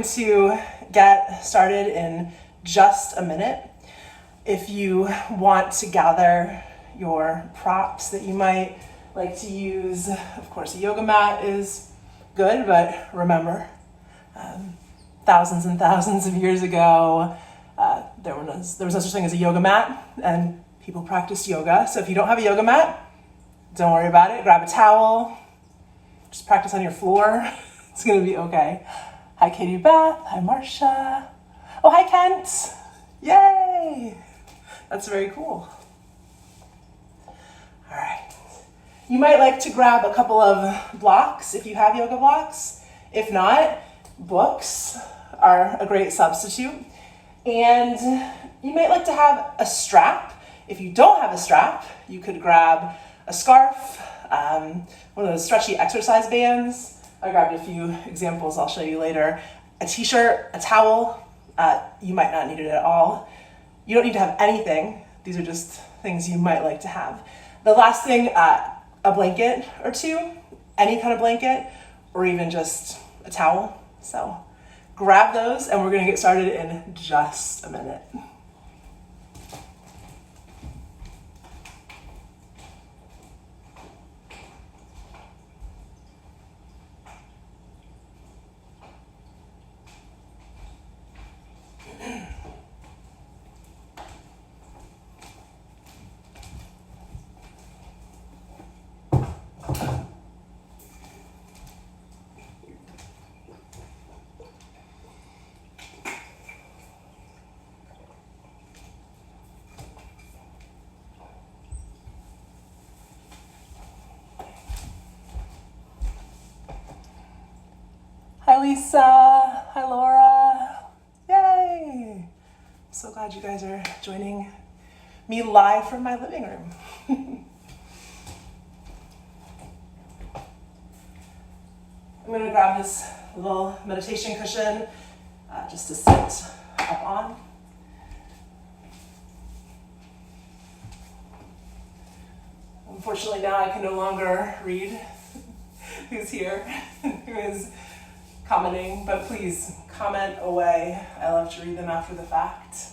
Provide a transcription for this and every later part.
To get started in just a minute. If you want to gather your props that you might like to use, of course a yoga mat is good, but remember, thousands and thousands of years ago, there was no such thing as a yoga mat, and people practiced yoga. So if you don't have a yoga mat, don't worry about it. Grab a towel, just practice on your floor. It's gonna be okay. Hi, Katie Beth. Hi, Marcia. Oh, hi, Kent. Yay! That's very cool. All right. You might like to grab a couple of blocks if you have yoga blocks. If not, books are a great substitute. And you might like to have a strap. If you don't have a strap, you could grab a scarf, one of those stretchy exercise bands. I grabbed a few examples I'll show you later. A t-shirt, a towel. You might not need it at all. You don't need to have anything. These are just things you might like to have. The last thing, a blanket or two, any kind of blanket, or even just a towel. So grab those and we're gonna get started in just a minute. Hi, Lisa. Hi, Laura. Yay. I'm so glad you guys are joining me live from my living room. I'm going to grab this little meditation cushion just to sit up on. Unfortunately, now I can no longer read who's here, who is commenting, but please comment away. I love to read them after the fact.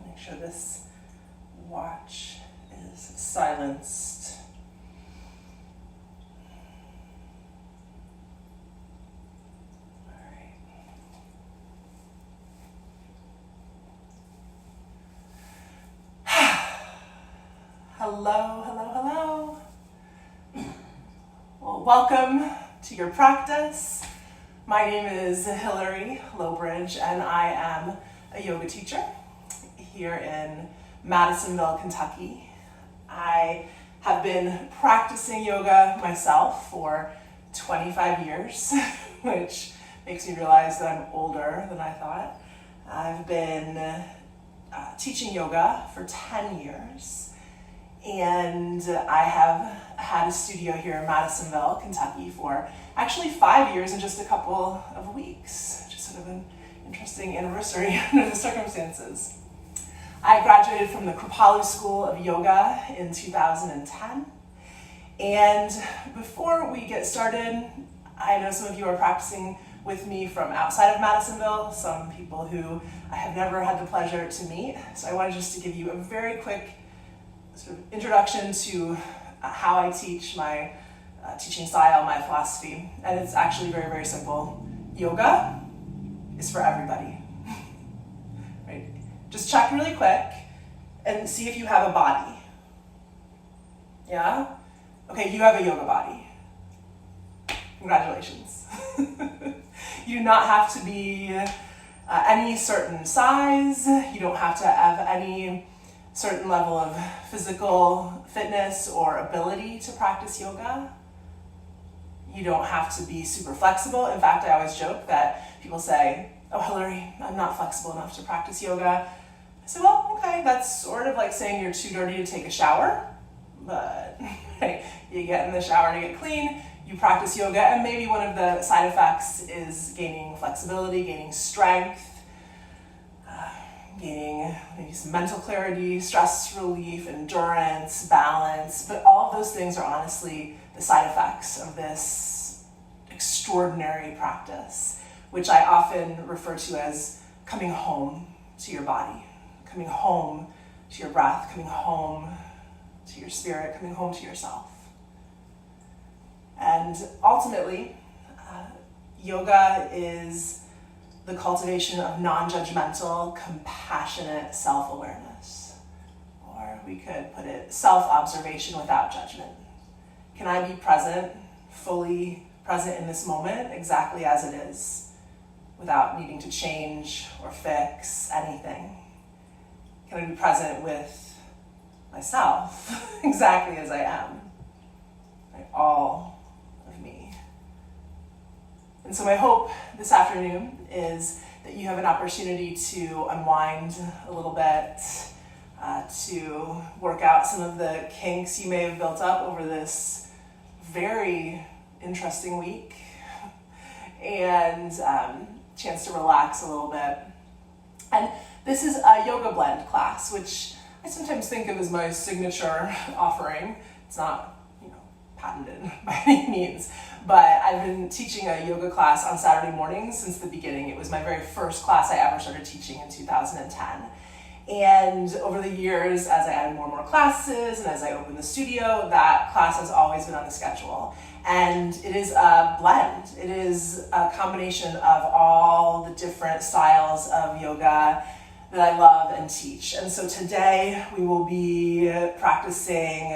Make sure this watch is silenced. All right. Hello, hello, hello. Well, welcome to your practice. My name is Hilary Lowbridge, and I am a yoga teacher here in Madisonville, Kentucky. I have been practicing yoga myself for 25 years, which makes me realize that I'm older than I thought. I've been teaching yoga for 10 years. And I have had a studio here in Madisonville, Kentucky for actually 5 years in just a couple of weeks. Just sort of an interesting anniversary under the circumstances. I graduated from the Kripalu School of Yoga in 2010. And before we get started, I know some of you are practicing with me from outside of Madisonville, some people who I have never had the pleasure to meet. So I wanted just to give you a very quick sort of introduction to how I teach, my teaching style, my philosophy. And it's actually very, very simple. Yoga is for everybody. Right? Just check really quick and see if you have a body. Yeah? Okay, you have a yoga body. Congratulations. You do not have to be any certain size. You don't have to have any certain level of physical fitness or ability to practice yoga. You don't have to be super flexible. In fact, I always joke that people say, oh, Hilary, I'm not flexible enough to practice yoga. I say, well, okay, that's sort of like saying you're too dirty to take a shower, but right, you get in the shower to get clean, you practice yoga, and maybe one of the side effects is gaining flexibility, gaining strength, gaining maybe some mental clarity, stress relief, endurance, balance, but all of those things are honestly the side effects of this extraordinary practice, which I often refer to as coming home to your body, coming home to your breath, coming home to your spirit, coming home to yourself. And ultimately, yoga is the cultivation of non-judgmental, compassionate self-awareness. Or we could put it, self-observation without judgment. Can I be present, fully present in this moment, exactly as it is, without needing to change or fix anything? Can I be present with myself, exactly as I am? Right? All of me. And so my hope this afternoon is that you have an opportunity to unwind a little bit, to work out some of the kinks you may have built up over this very interesting week, and chance to relax a little bit. And this is a yoga blend class, which I sometimes think of as my signature offering. It's not, patented by any means, but I've been teaching a yoga class on Saturday mornings since the beginning. It was my very first class I ever started teaching in 2010. And over the years, as I added more and more classes and as I opened the studio, that class has always been on the schedule. And it is a blend. It is a combination of all the different styles of yoga that I love and teach. And so today we will be practicing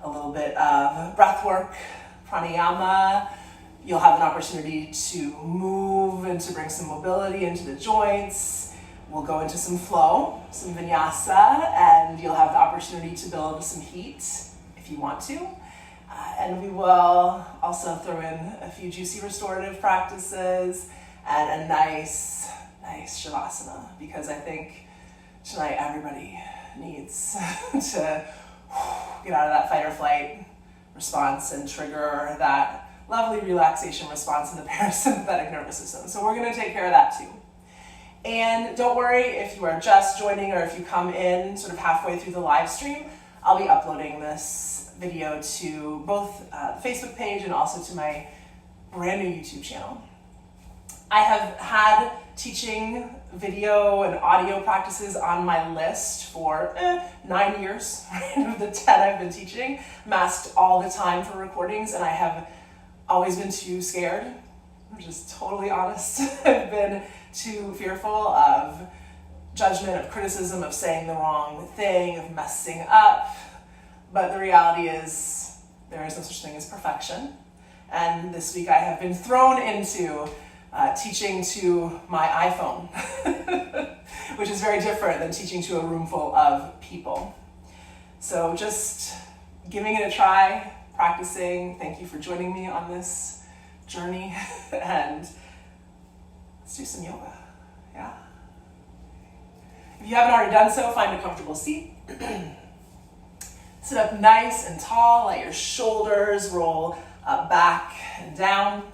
a little bit of breathwork, pranayama. You'll have an opportunity to move and to bring some mobility into the joints. We'll go into some flow, some vinyasa, and you'll have the opportunity to build some heat if you want to. And we will also throw in a few juicy restorative practices and a nice shavasana, because I think tonight everybody needs to get out of that fight or flight response and trigger that lovely relaxation response in the parasympathetic nervous system. So we're going to take care of that too. And don't worry if you are just joining or if you come in sort of halfway through the live stream. I'll be uploading this video to both the Facebook page and also to my brand new YouTube channel. I have had teaching video and audio practices on my list for 9 years, of the 10 I've been teaching, masked all the time for recordings, and I have always been too scared. I'm just totally honest. I've been too fearful of judgment, of criticism, of saying the wrong thing, of messing up. But the reality is there is no such thing as perfection. And this week I have been thrown into teaching to my iPhone, which is very different than teaching to a room full of people. So just giving it a try, practicing. Thank you for joining me on this journey, and let's do some yoga, yeah? If you haven't already done so, find a comfortable seat. Sit up nice and tall, let your shoulders roll back and down.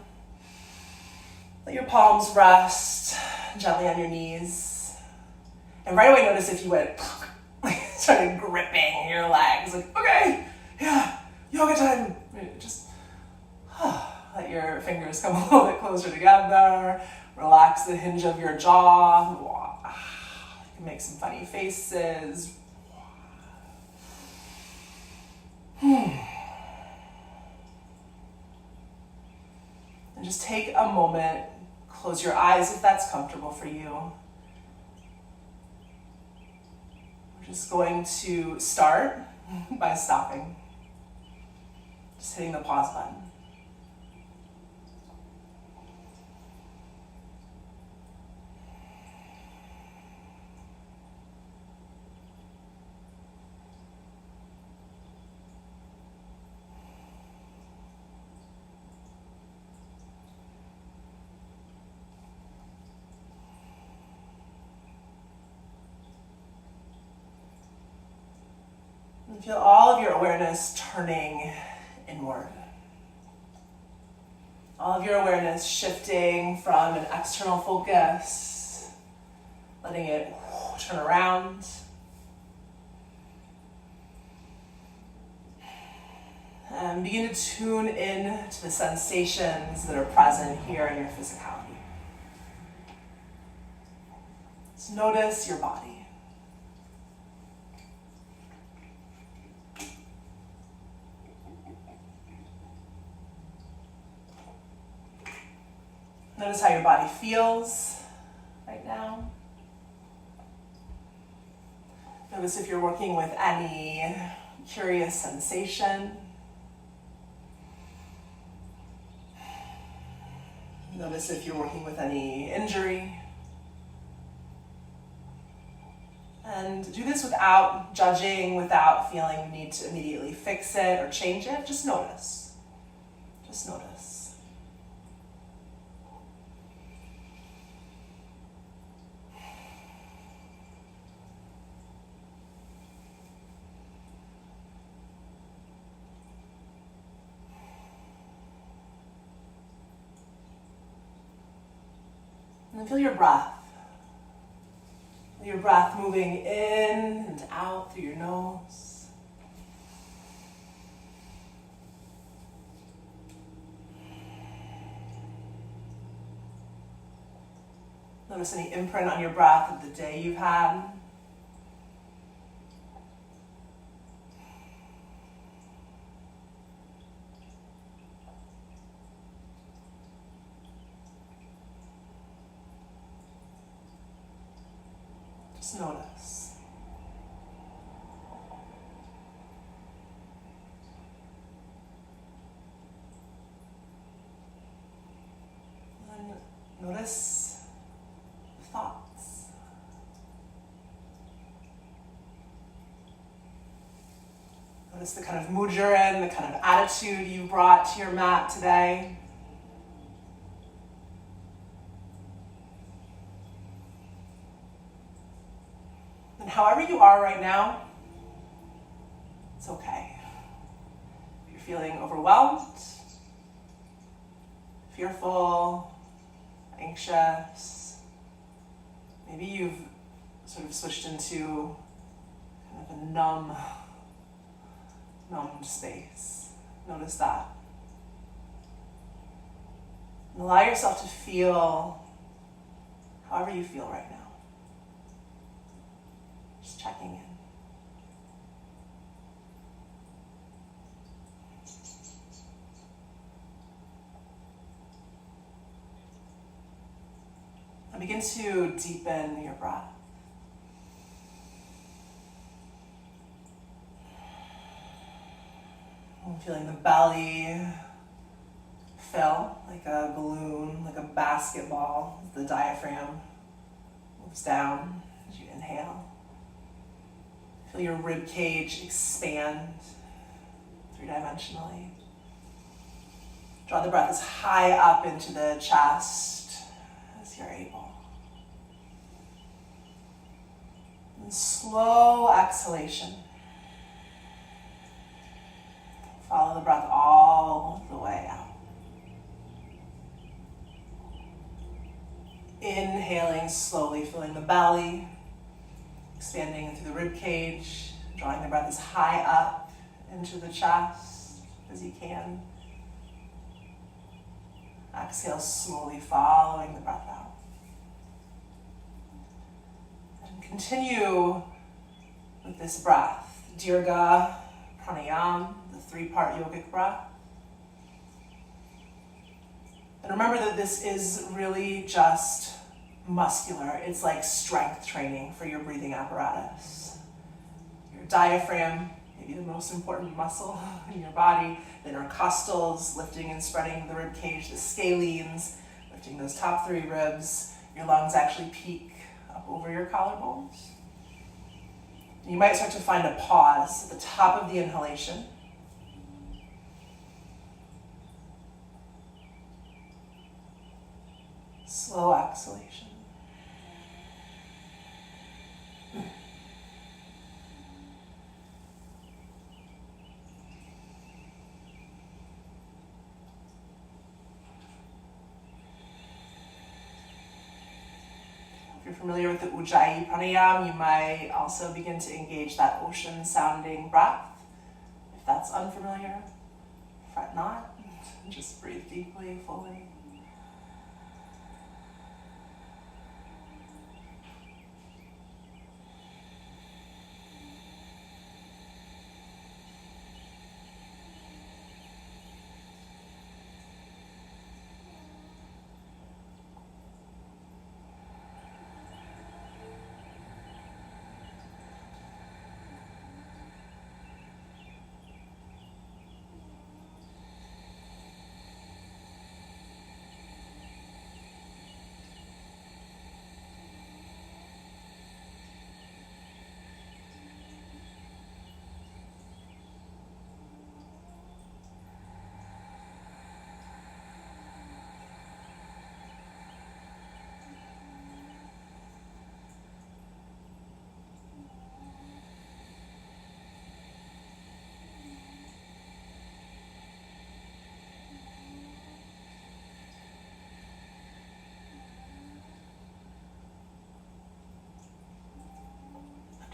Let your palms rest gently on your knees. And right away notice if you went, started gripping your legs, like, okay, yeah, yoga time. Just let your fingers come a little bit closer together. Relax the hinge of your jaw. You can make some funny faces. And just take a moment, close your eyes if that's comfortable for you. We're just going to start by stopping. Just hitting the pause button. And feel all of your awareness turning inward. All of your awareness shifting from an external focus, letting it turn around. And begin to tune in to the sensations that are present here in your physicality. Just notice your body. Notice how your body feels right now. Notice if you're working with any curious sensation. Notice if you're working with any injury. And do this without judging, without feeling you need to immediately fix it or change it. Just notice. Just notice. And then feel your breath. Feel your breath moving in and out through your nose. Notice any imprint on your breath of the day you've had. Just notice. And notice thoughts. Notice the kind of mood you're in, the kind of attitude you brought to your mat today. And however you are right now, it's okay. If you're feeling overwhelmed, fearful, anxious, maybe you've sort of switched into kind of a numbed space. Notice that. And allow yourself to feel however you feel right now. Just checking in. And begin to deepen your breath. I'm feeling the belly fill like a balloon, like a basketball. The diaphragm moves down as you inhale. Feel your rib cage expand three-dimensionally. Draw the breath as high up into the chest as you're able. And slow exhalation. Follow the breath all the way out. Inhaling slowly, filling the belly, expanding through the rib cage, drawing the breath as high up into the chest as you can. Exhale slowly, following the breath out. And continue with this breath. Dirga Pranayama, the three-part yogic breath. And remember that this is really just muscular. It's like strength training for your breathing apparatus. Your diaphragm, maybe the most important muscle in your body, the intercostals, lifting and spreading the rib cage, the scalenes, lifting those top three ribs. Your lungs actually peak up over your collarbones. You might start to find a pause at the top of the inhalation. Slow exhalation. If you're familiar with the Ujjayi pranayama, you might also begin to engage that ocean sounding breath. If that's unfamiliar, fret not. Just breathe deeply, fully.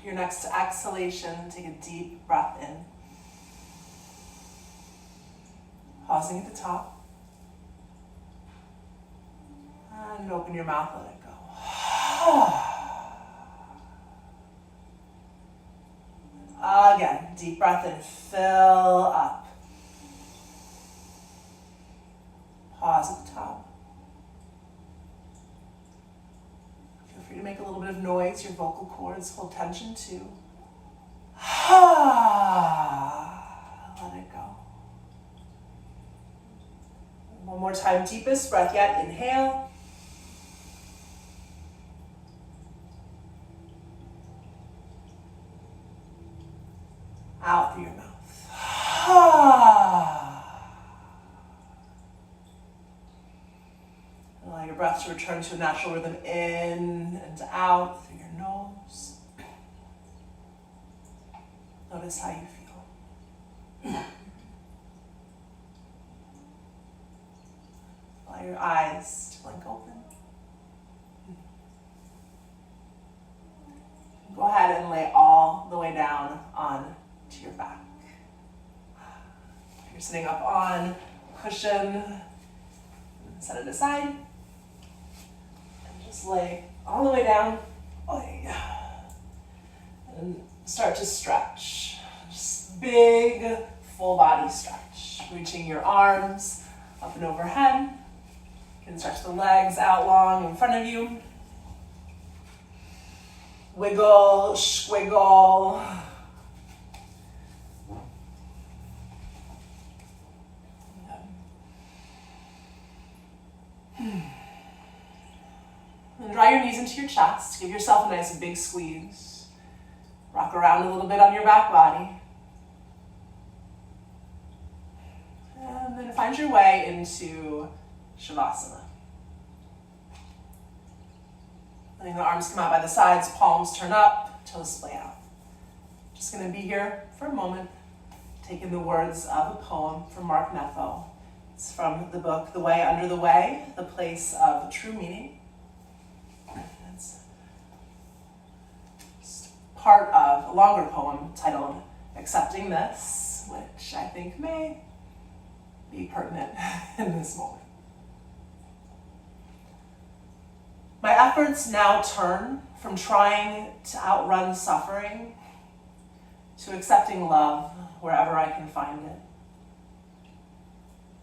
Your next exhalation, take a deep breath in. Pausing at the top. And open your mouth, let it go. Again, deep breath in, fill up. Pause at the top. Feel free to make a little bit of noise. Your vocal cords hold tension too. Let it go. One more time, deepest breath yet. Inhale. Out through your mouth. Allow your breath to return to a natural rhythm in and out through your nose. Notice how you feel. Allow your eyes to blink open. Go ahead and lay all the way down on to your back. If you're sitting up on a cushion, set it aside. And just lay all the way down. And start to stretch. Just big, full body stretch. Reaching your arms up and overhead. You can stretch the legs out long in front of you. Wiggle, squiggle. And draw your knees into your chest. Give yourself a nice big squeeze. Rock around a little bit on your back body. And then find your way into Shavasana. Letting the arms come out by the sides, palms turn up, toes splay out. Just going to be here for a moment, taking the words of a poem from Mark Nepo. It's from the book, The Way Under the Way, The Place of True Meaning. It's part of a longer poem titled Accepting This, which I think may be pertinent in this moment. My efforts now turn from trying to outrun suffering to accepting love wherever I can find it.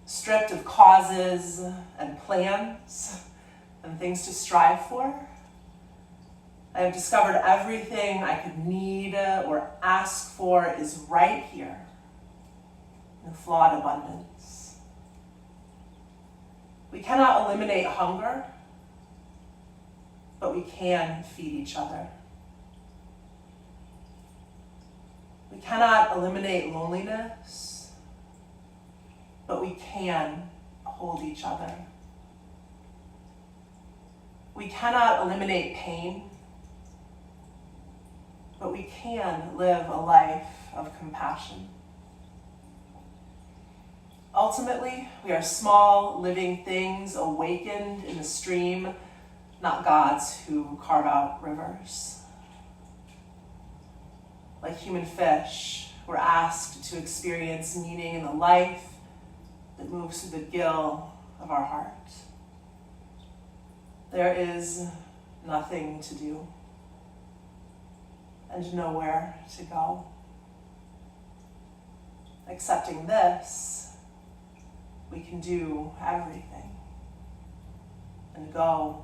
Stripped of causes and plans and things to strive for, I have discovered everything I could need or ask for is right here in flawed abundance. We cannot eliminate hunger, but we can feed each other. We cannot eliminate loneliness, but we can hold each other. We cannot eliminate pain, but we can live a life of compassion. Ultimately, we are small, living things awakened in the stream not gods who carve out rivers. Like human fish, we're asked to experience meaning in the life that moves through the gill of our heart. There is nothing to do and nowhere to go. Accepting this, we can do everything and go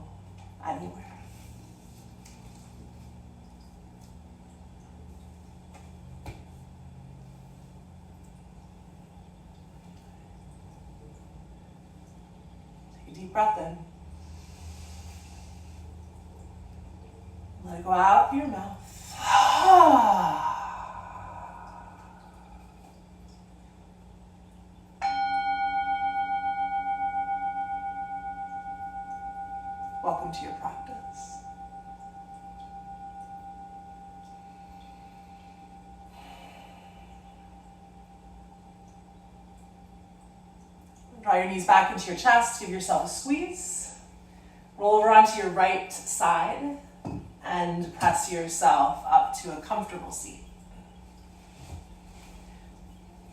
anywhere. Take a deep breath in. Let it go out through your mouth. Welcome to your practice. Draw your knees back into your chest, give yourself a squeeze. Roll over onto your right side and press yourself up to a comfortable seat.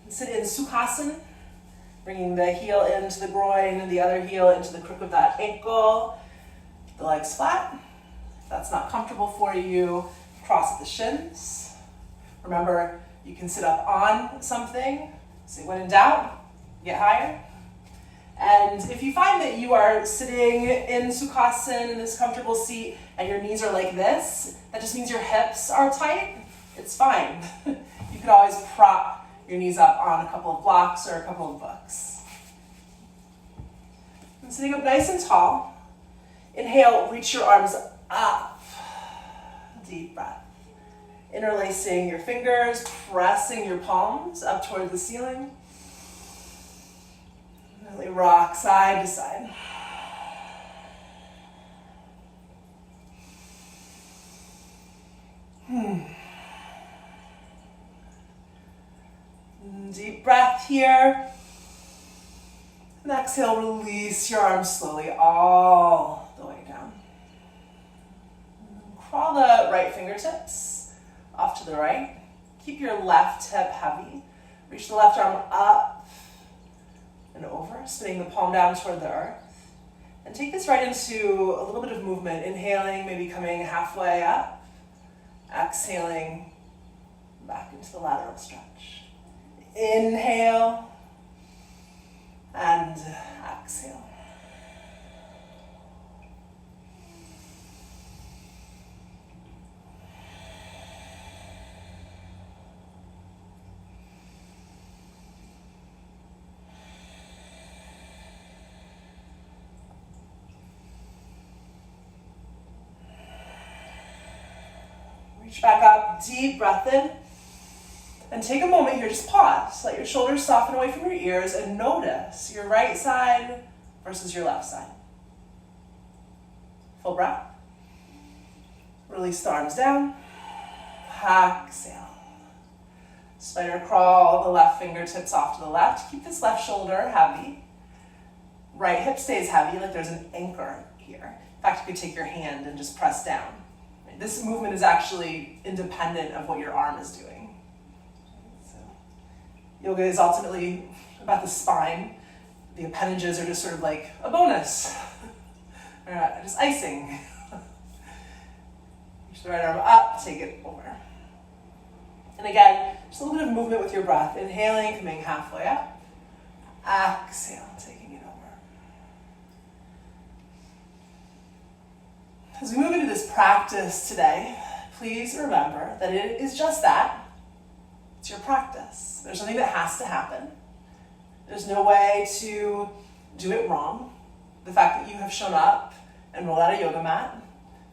Sit in Sukhasana, bringing the heel into the groin and the other heel into the crook of that ankle. The legs flat. If that's not comfortable for you, cross at the shins. Remember, you can sit up on something. So when in doubt, get higher. And if you find that you are sitting in Sukhasana in this comfortable seat and your knees are like this, that just means your hips are tight. It's fine. You could always prop your knees up on a couple of blocks or a couple of books. And sitting up nice and tall, inhale, reach your arms up. Deep breath. Interlacing your fingers, pressing your palms up toward the ceiling. Really rock side to side. Deep breath here. And exhale, release your arms slowly all the way down. Crawl the right fingertips off to the right. Keep your left hip heavy. Reach the left arm up and over, spinning the palm down toward the earth. And take this right into a little bit of movement. Inhaling, maybe coming halfway up. Exhaling, back into the lateral stretch. Inhale and exhale. Reach back up, deep breath in. And take a moment here, just pause. Let your shoulders soften away from your ears and notice your right side versus your left side. Full breath. Release the arms down. Exhale. Spider crawl the left fingertips off to the left. Keep this left shoulder heavy. Right hip stays heavy, like there's an anchor here. In fact, you could take your hand and just press down. This movement is actually independent of what your arm is doing. So, yoga is ultimately about the spine. The appendages are just sort of like a bonus, or just icing. Reach the right arm up, take it over. And again, just a little bit of movement with your breath. Inhaling, coming halfway up. Exhale, taking it over. As we move into this practice today, please remember that it is just that. It's your practice. There's something that has to happen. There's no way to do it wrong. The fact that you have shown up and rolled out a yoga mat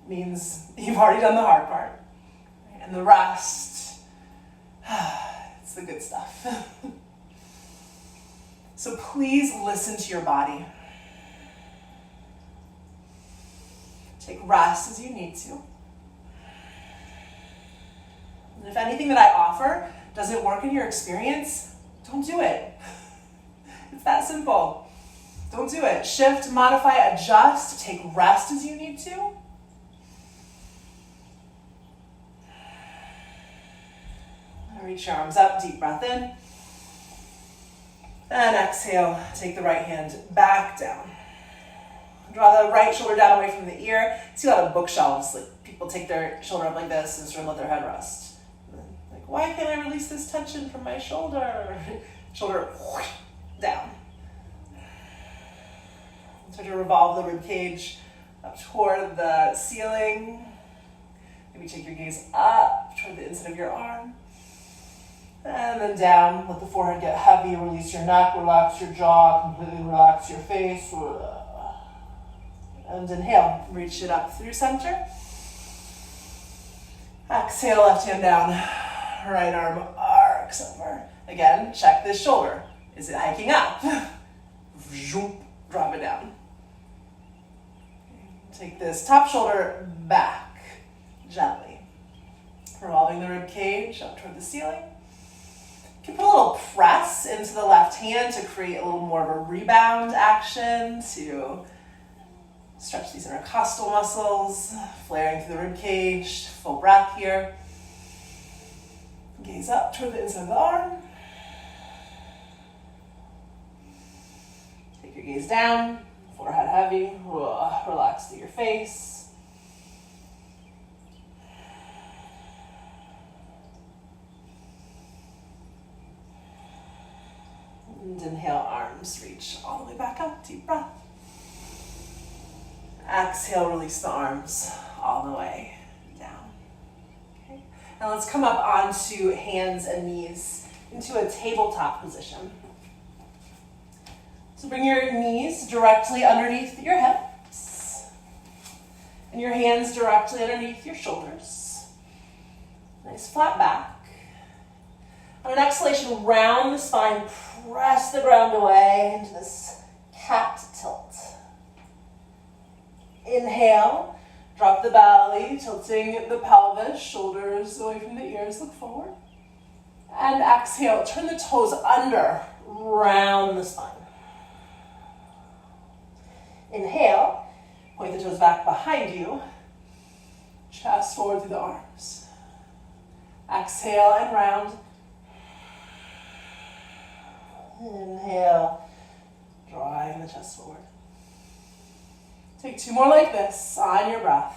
means you've already done the hard part. And the rest, it's the good stuff. So please listen to your body. Take rest as you need to. And if anything that I offer doesn't work in your experience, don't do it. It's that simple. Don't do it. Shift, modify, adjust, take rest as you need to. Reach your arms up, deep breath in. And exhale, take the right hand back down. Draw the right shoulder down away from the ear. See a lot of bookshelves, like people take their shoulder up like this and sort of let their head rest. Like, why can't I release this tension from my shoulder? Shoulder down. Start to revolve the rib cage up toward the ceiling. Maybe take your gaze up toward the inside of your arm. And then down, let the forehead get heavy, release your neck, relax your jaw, completely relax your face. And inhale, reach it up through center. Exhale, left hand down, right arm arcs over. Again, check this shoulder. Is it hiking up? Drop it down. Take this top shoulder back, gently. Revolving the rib cage up toward the ceiling. You can put a little press into the left hand to create a little more of a rebound action to stretch these intercostal muscles, flaring through the rib cage. Full breath here. Gaze up toward the inside of the arm. Take your gaze down, forehead heavy, relax through your face. And inhale, arms reach all the way back up, deep breath. Exhale, release the arms all the way down. Okay. Now let's come up onto hands and knees into a tabletop position. So bring your knees directly underneath your hips and your hands directly underneath your shoulders. Nice flat back. On an exhalation, round the spine, press the ground away into this cat tilt. Inhale, drop the belly, tilting the pelvis, shoulders away from the ears, look forward. And exhale, turn the toes under, round the spine. Inhale, point the toes back behind you, chest forward through the arms. Exhale and round. Inhale, drawing the chest forward. Take two more like this on your breath.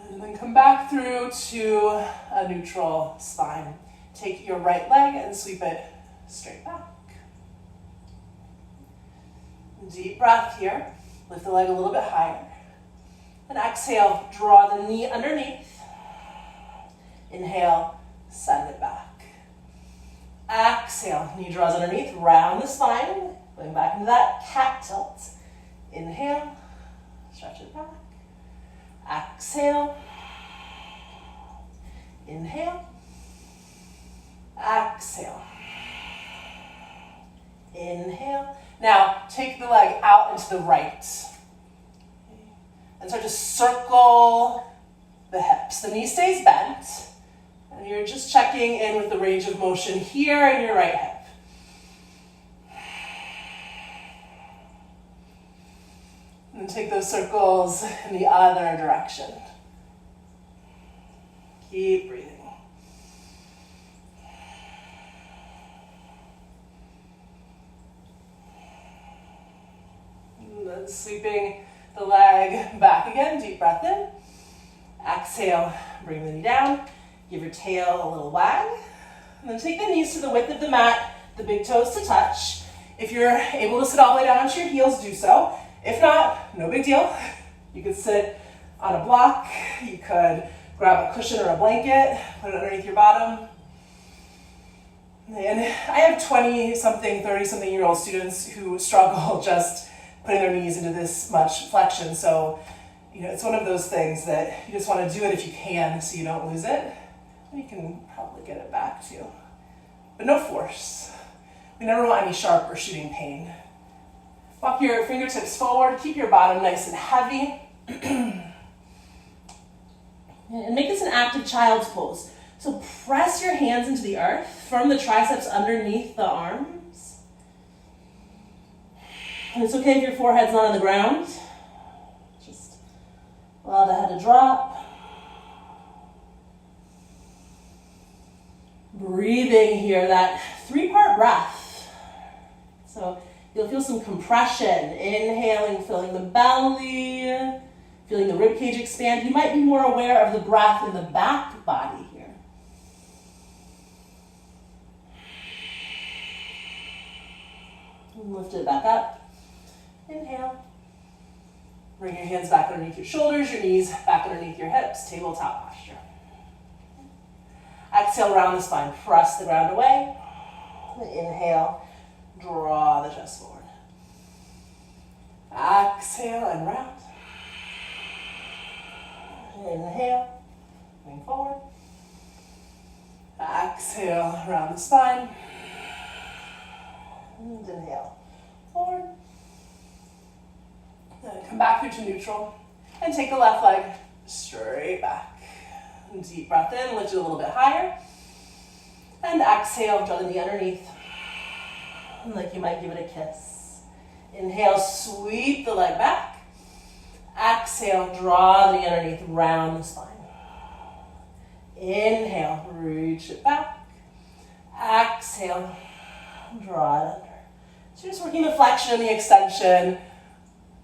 And then come back through to a neutral spine. Take your right leg and sweep it straight back. Deep breath here. Lift the leg a little bit higher. And exhale, draw the knee underneath. Inhale, send it back. Exhale, knee draws underneath, round the spine. Going back into that cat tilt. Inhale, stretch it back. Exhale. Inhale. Exhale. Inhale. Now, take the leg out and to the right. And start to circle the hips. The knee stays bent. And you're just checking in with the range of motion here in your right hip. And take those circles in the other direction. Keep breathing. And then sweeping the leg back again, deep breath in. Exhale, bring the knee down. Give your tail a little wag. And then take the knees to the width of the mat, the big toes to touch. If you're able to sit all the way down onto your heels, do so. If not, no big deal. You could sit on a block. You could grab a cushion or a blanket, put it underneath your bottom. And I have 20-something, 30-something-year-old students who struggle just putting their knees into this much flexion. So, it's one of those things that you just want to do it if you can so you don't lose it. And you can probably get it back too. But no force. We never want any sharp or shooting pain. Walk your fingertips forward, keep your bottom nice and heavy. And make this an active child's pose. So press your hands into the earth, firm the triceps underneath the arms. And it's okay if your forehead's not on the ground. Just allow the head to drop. Breathing here, that 3-part breath. So you'll feel some compression. Inhaling, filling the belly, feeling the rib cage expand. You might be more aware of the breath in the back body here. And lift it back up. Inhale. Bring your hands back underneath your shoulders, your knees back underneath your hips, tabletop posture. Exhale, round the spine, press the ground away. Inhale, draw the chest forward. Exhale and round. Inhale, lean forward. Exhale, round the spine. And inhale, forward. Then come back here to neutral. And take the left leg straight back. Deep breath in, lift it a little bit higher. And exhale, draw the knee underneath. Like you might give it a kiss. Inhale, sweep the leg back. Exhale, draw the knee underneath, round the spine. Inhale, reach it back. Exhale, draw it under. So you're just working the flexion and the extension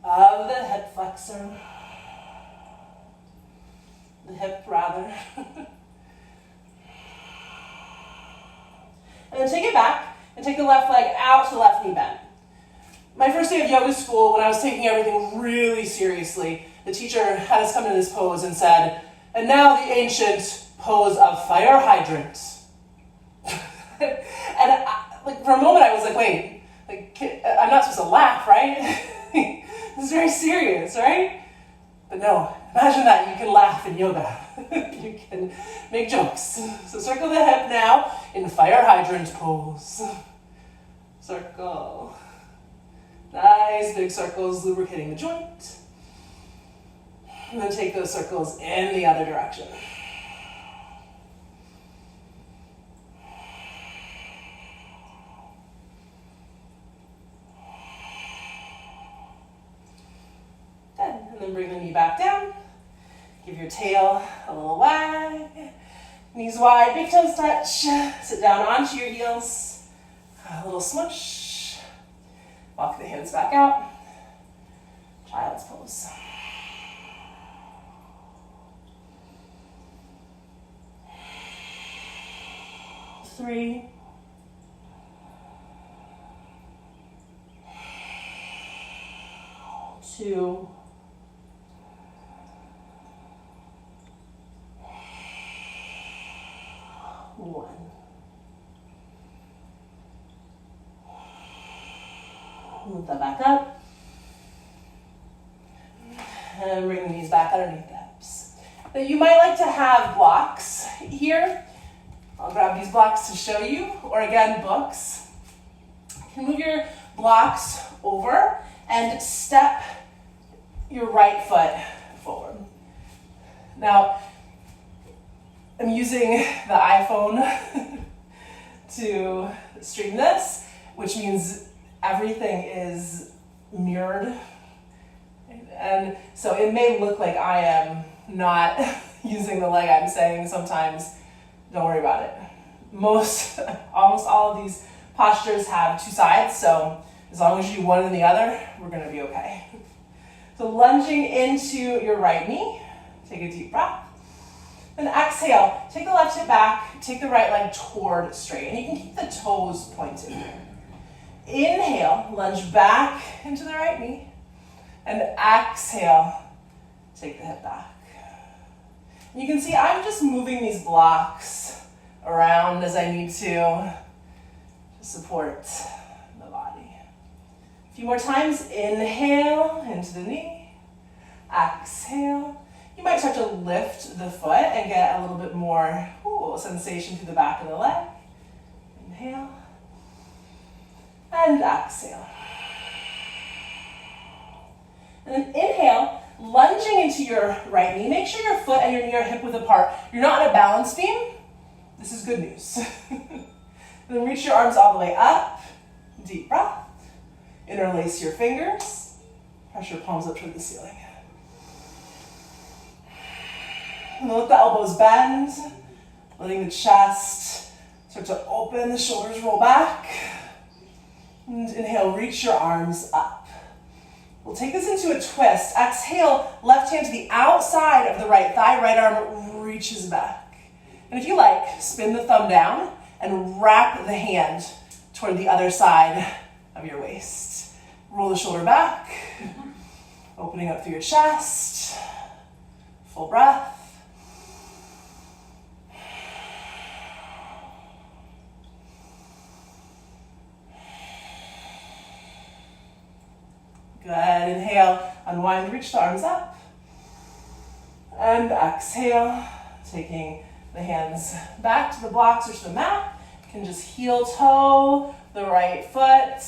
of the hip flexor. The hip, rather. And then take it back and take the left leg out to the left knee bend. My first day of yoga school, when I was taking everything really seriously, the teacher had us come into this pose and said, and now the ancient pose of fire hydrant. And for a moment I was like, wait, I'm not supposed to laugh, right? This is very serious, right? But no, imagine that you can laugh in yoga. You can make jokes. So circle the hip now in fire hydrant pose. Circle. Nice big circles, lubricating the joint. And then take those circles in the other direction. Good. And then bring the knee back down. Give your tail a little wag. Knees wide, big toes touch. Sit down onto your heels. A little smush. Walk the hands back out. Child's pose. Three. Two. One. Move that back up. And bring the knees back underneath the hips. Now you might like to have blocks here. I'll grab these blocks to show you, or again, books. You can move your blocks over and step your right foot forward. Now, I'm using the iPhone to stream this, which means everything is mirrored. And so it may look like I am not using the leg I'm saying sometimes. Don't worry about it. Almost all of these postures have two sides, so as long as you do one and the other, we're gonna be okay. So lunging into your right knee, take a deep breath. Then exhale, take the left hip back, take the right leg toward straight, and you can keep the toes pointed. Inhale, lunge back into the right knee, and exhale, take the hip back. And you can see I'm just moving these blocks around as I need to support the body. A few more times, inhale into the knee, exhale. You might start to lift the foot and get a little bit more sensation through the back of the leg. Inhale. and exhale. And then inhale, lunging into your right knee. Make sure your foot and your knee are hip width apart. You're not in a balance beam. This is good news. Then reach your arms all the way up. Deep breath. Interlace your fingers. Press your palms up toward the ceiling. And let the elbows bend, letting the chest start to open, the shoulders roll back. And inhale, reach your arms up. We'll take this into a twist. Exhale, left hand to the outside of the right thigh, right arm reaches back. And if you like, spin the thumb down and wrap the hand toward the other side of your waist. Roll the shoulder back, opening up through your chest. Full breath. Good. Inhale, unwind, reach the arms up. And exhale, taking the hands back to the blocks or to the mat. You can just heel toe the right foot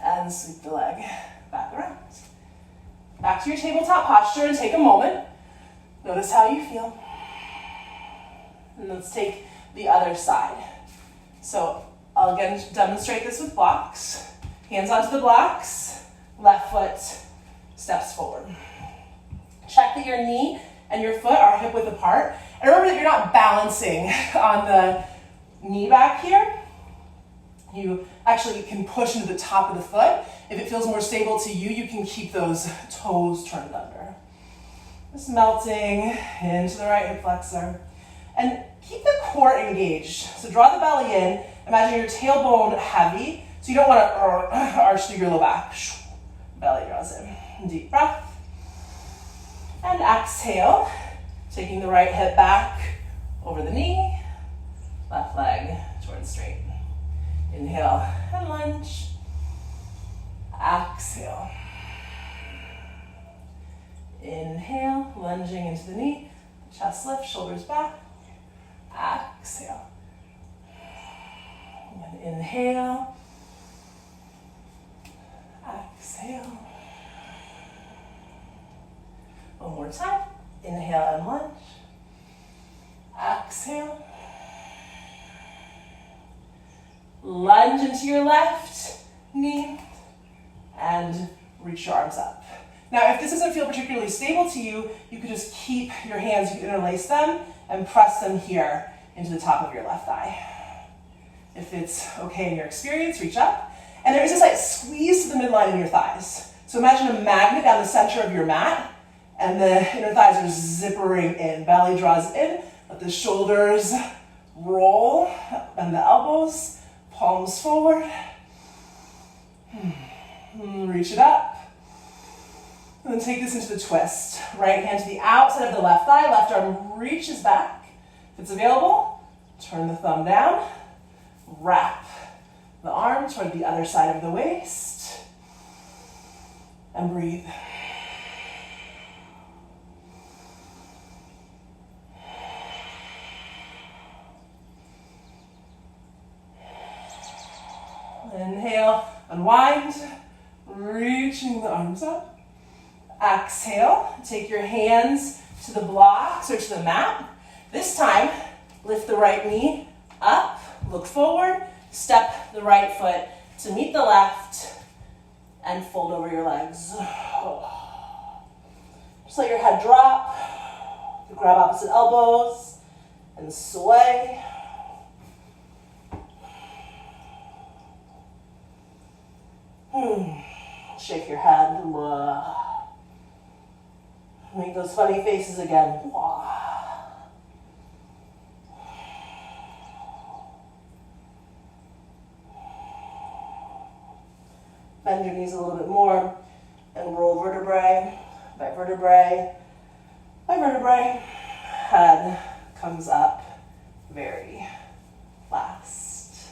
and sweep the leg back around. Back to your tabletop posture and take a moment. Notice how you feel. And let's take the other side. So I'll again demonstrate this with blocks. Hands onto the blocks. Left foot steps forward. Check that your knee and your foot are hip width apart. And remember that you're not balancing on the knee back here. You actually can push into the top of the foot. If it feels more stable to you, you can keep those toes turned under. Just melting into the right hip flexor. And keep the core engaged. So draw the belly in. Imagine your tailbone heavy. So you don't want to arch through your low back. Belly draws in. Deep breath. And exhale, taking the right hip back over the knee, left leg towards straight. Inhale and lunge. Exhale. Inhale, lunging into the knee, chest lift, shoulders back. Exhale. And inhale. Exhale. One more time. Inhale and lunge. Exhale. Lunge into your left knee and reach your arms up. Now, if this doesn't feel particularly stable to you, you could just keep your hands, you can interlace them and press them here into the top of your left thigh. If it's okay in your experience, reach up. And there is a slight squeeze to the midline of your thighs. So imagine a magnet down the center of your mat, and the inner thighs are zippering in. Belly draws in, let the shoulders roll, bend the elbows, palms forward. Reach it up. And then take this into the twist. Right hand to the outside of the left thigh, left arm reaches back. If it's available, turn the thumb down, wrap the arm toward the other side of the waist, and breathe. Inhale, unwind, reaching the arms up. Exhale, take your hands to the blocks or to the mat. This time, lift the right knee up, look forward, step the right foot to meet the left, and fold over your legs. Just let your head drop, grab opposite elbows, and sway. Shake your head. Make those funny faces again. Bend your knees a little bit more and roll vertebrae by vertebrae by vertebrae. Head comes up very last.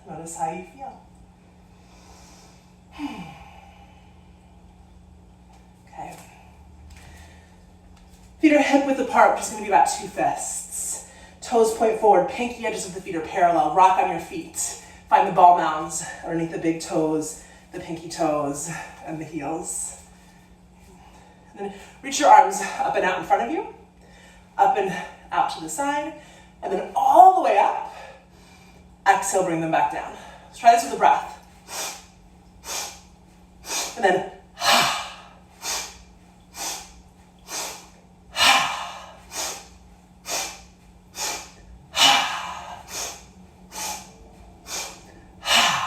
Notice how you feel. Okay. Feet are hip width apart, which is going to be about 2 fists. Toes point forward, pinky edges of the feet are parallel. Rock on your feet. Find the ball mounds underneath the big toes, the pinky toes, and the heels. And then reach your arms up and out in front of you, up and out to the side, and then all the way up. Exhale, bring them back down. Let's try this with a breath. And then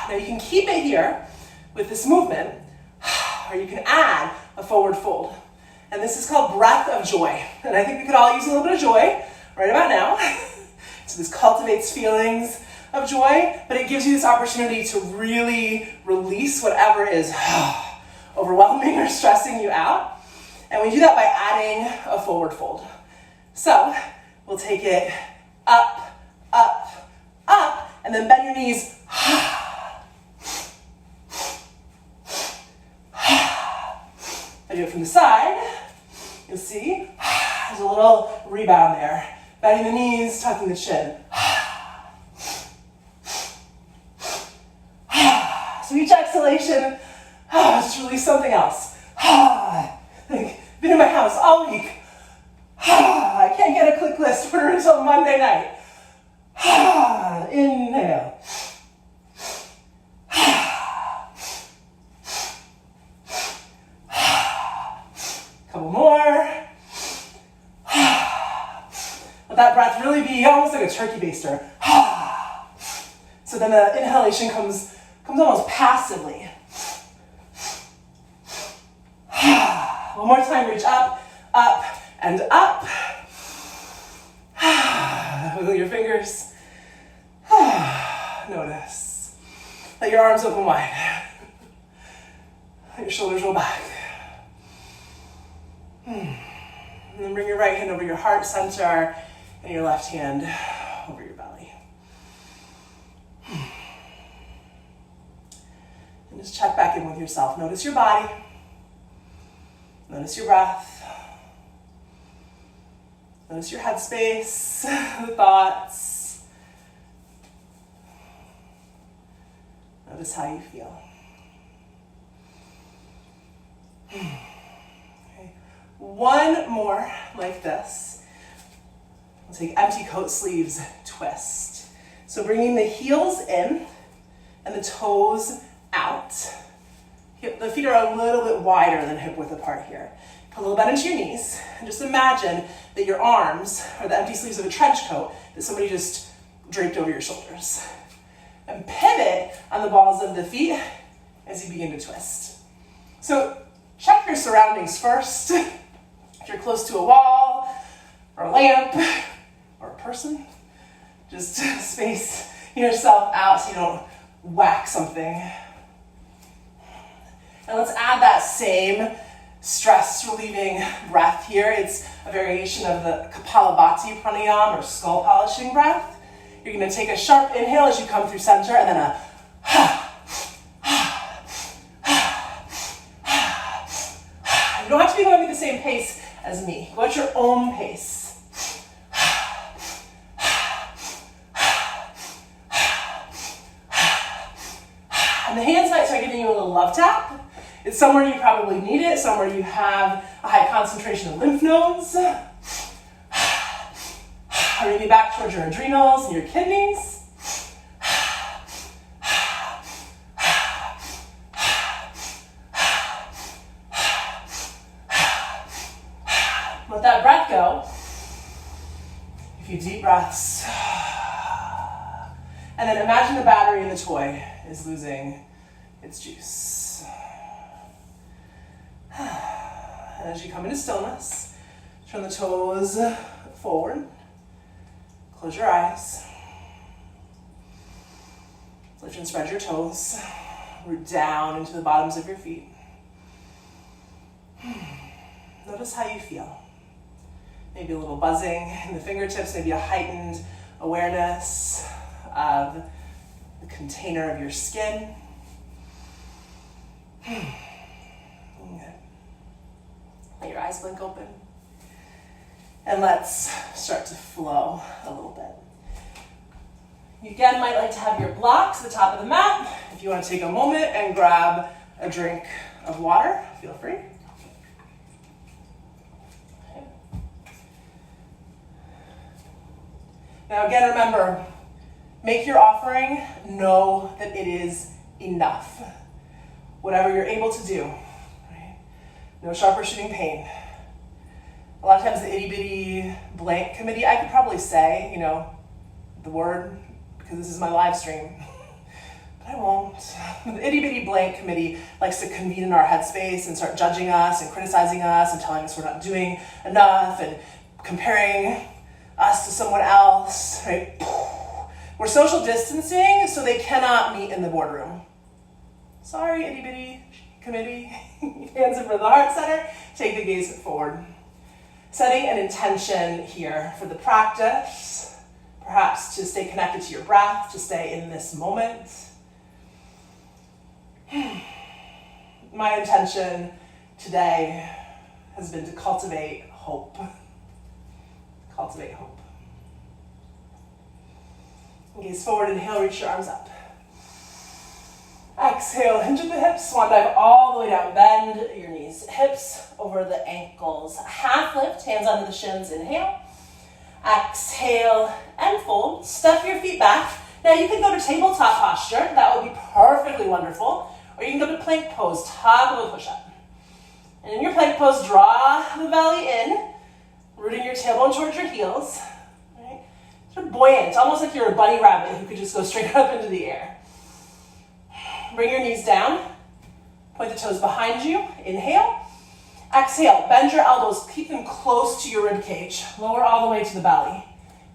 now you can keep it here with this movement, or you can add a forward fold. And this is called breath of joy. And I think we could all use a little bit of joy right about now. So this cultivates feelings of joy, but it gives you this opportunity to really release whatever is overwhelming or stressing you out. And we do that by adding a forward fold. So we'll take it up, up, up, and then bend your knees. I do it from the side. You'll see there's a little rebound there. Bending the knees, tucking the chin. So each exhalation, just release something else. Like, been in my house all week. I can't get a click list order until Monday night. Inhale. Couple more. Let that breath really be almost like a turkey baster. So then the inhalation comes almost passively. One more time, reach up, up, and up. Wiggle your fingers. Notice. Let your arms open wide. Let your shoulders roll back. And then bring your right hand over your heart center and your left hand over your belly. And just check back in with yourself. Notice your body. Notice your breath. Notice your headspace, the thoughts. Notice how you feel. Okay. One more like this. We'll take empty coat sleeves, twist. So bringing the heels in and the toes out. The feet are a little bit wider than hip width apart here. Put a little bend into your knees, and just imagine that your arms are the empty sleeves of a trench coat that somebody just draped over your shoulders. And pivot on the balls of the feet as you begin to twist. So check your surroundings first. If you're close to a wall, or a lamp, or a person, just space yourself out so you don't whack something. And let's add that same stress-relieving breath here. It's a variation of the Kapalabhati pranayama, or skull polishing breath. You're going to take a sharp inhale as you come through center, and then a You don't have to be going at the same pace as me. Go at your own pace. And the hands might start giving you a little love tap. It's somewhere you probably need it, somewhere you have a high concentration of lymph nodes. Or maybe back towards your adrenals and your kidneys. Let that breath go. A few deep breaths. And then imagine the battery in the toy is losing its juice. And as you come into stillness, turn the toes forward. Close your eyes. Lift and spread your toes. Root down into the bottoms of your feet. Notice how you feel. Maybe a little buzzing in the fingertips, maybe a heightened awareness of the container of your skin. Okay. Let your eyes blink open. And let's start to flow a little bit. You again might like to have your blocks at the top of the mat. If you want to take a moment and grab a drink of water, feel free. Okay. Now again, remember, make your offering, know that it is enough. Whatever you're able to do, right? No sharp or shooting pain. A lot of times the itty bitty blank committee, I could probably say, the word, because this is my live stream, but I won't. The itty bitty blank committee likes to convene in our headspace and start judging us and criticizing us and telling us we're not doing enough and comparing us to someone else, right? We're social distancing, so they cannot meet in the boardroom. Sorry, itty bitty committee. Hands over the heart center, take the gaze forward. Setting an intention here for the practice, perhaps to stay connected to your breath, to stay in this moment. My intention today has been to cultivate hope. Cultivate hope. Gaze forward, inhale, reach your arms up. Exhale, hinge at the hips, swan dive all the way down. Bend your knees, hips over the ankles. Half lift, hands onto the shins, inhale. Exhale and fold. Step your feet back. Now you can go to tabletop posture. That would be perfectly wonderful. Or you can go to plank pose, toggle a push-up. And in your plank pose, draw the belly in, rooting your tailbone towards your heels. Right? Sort of buoyant, almost like you're a bunny rabbit who could just go straight up into the air. Bring your knees down, point the toes behind you, inhale. Exhale, bend your elbows, keep them close to your rib cage. Lower all the way to the belly.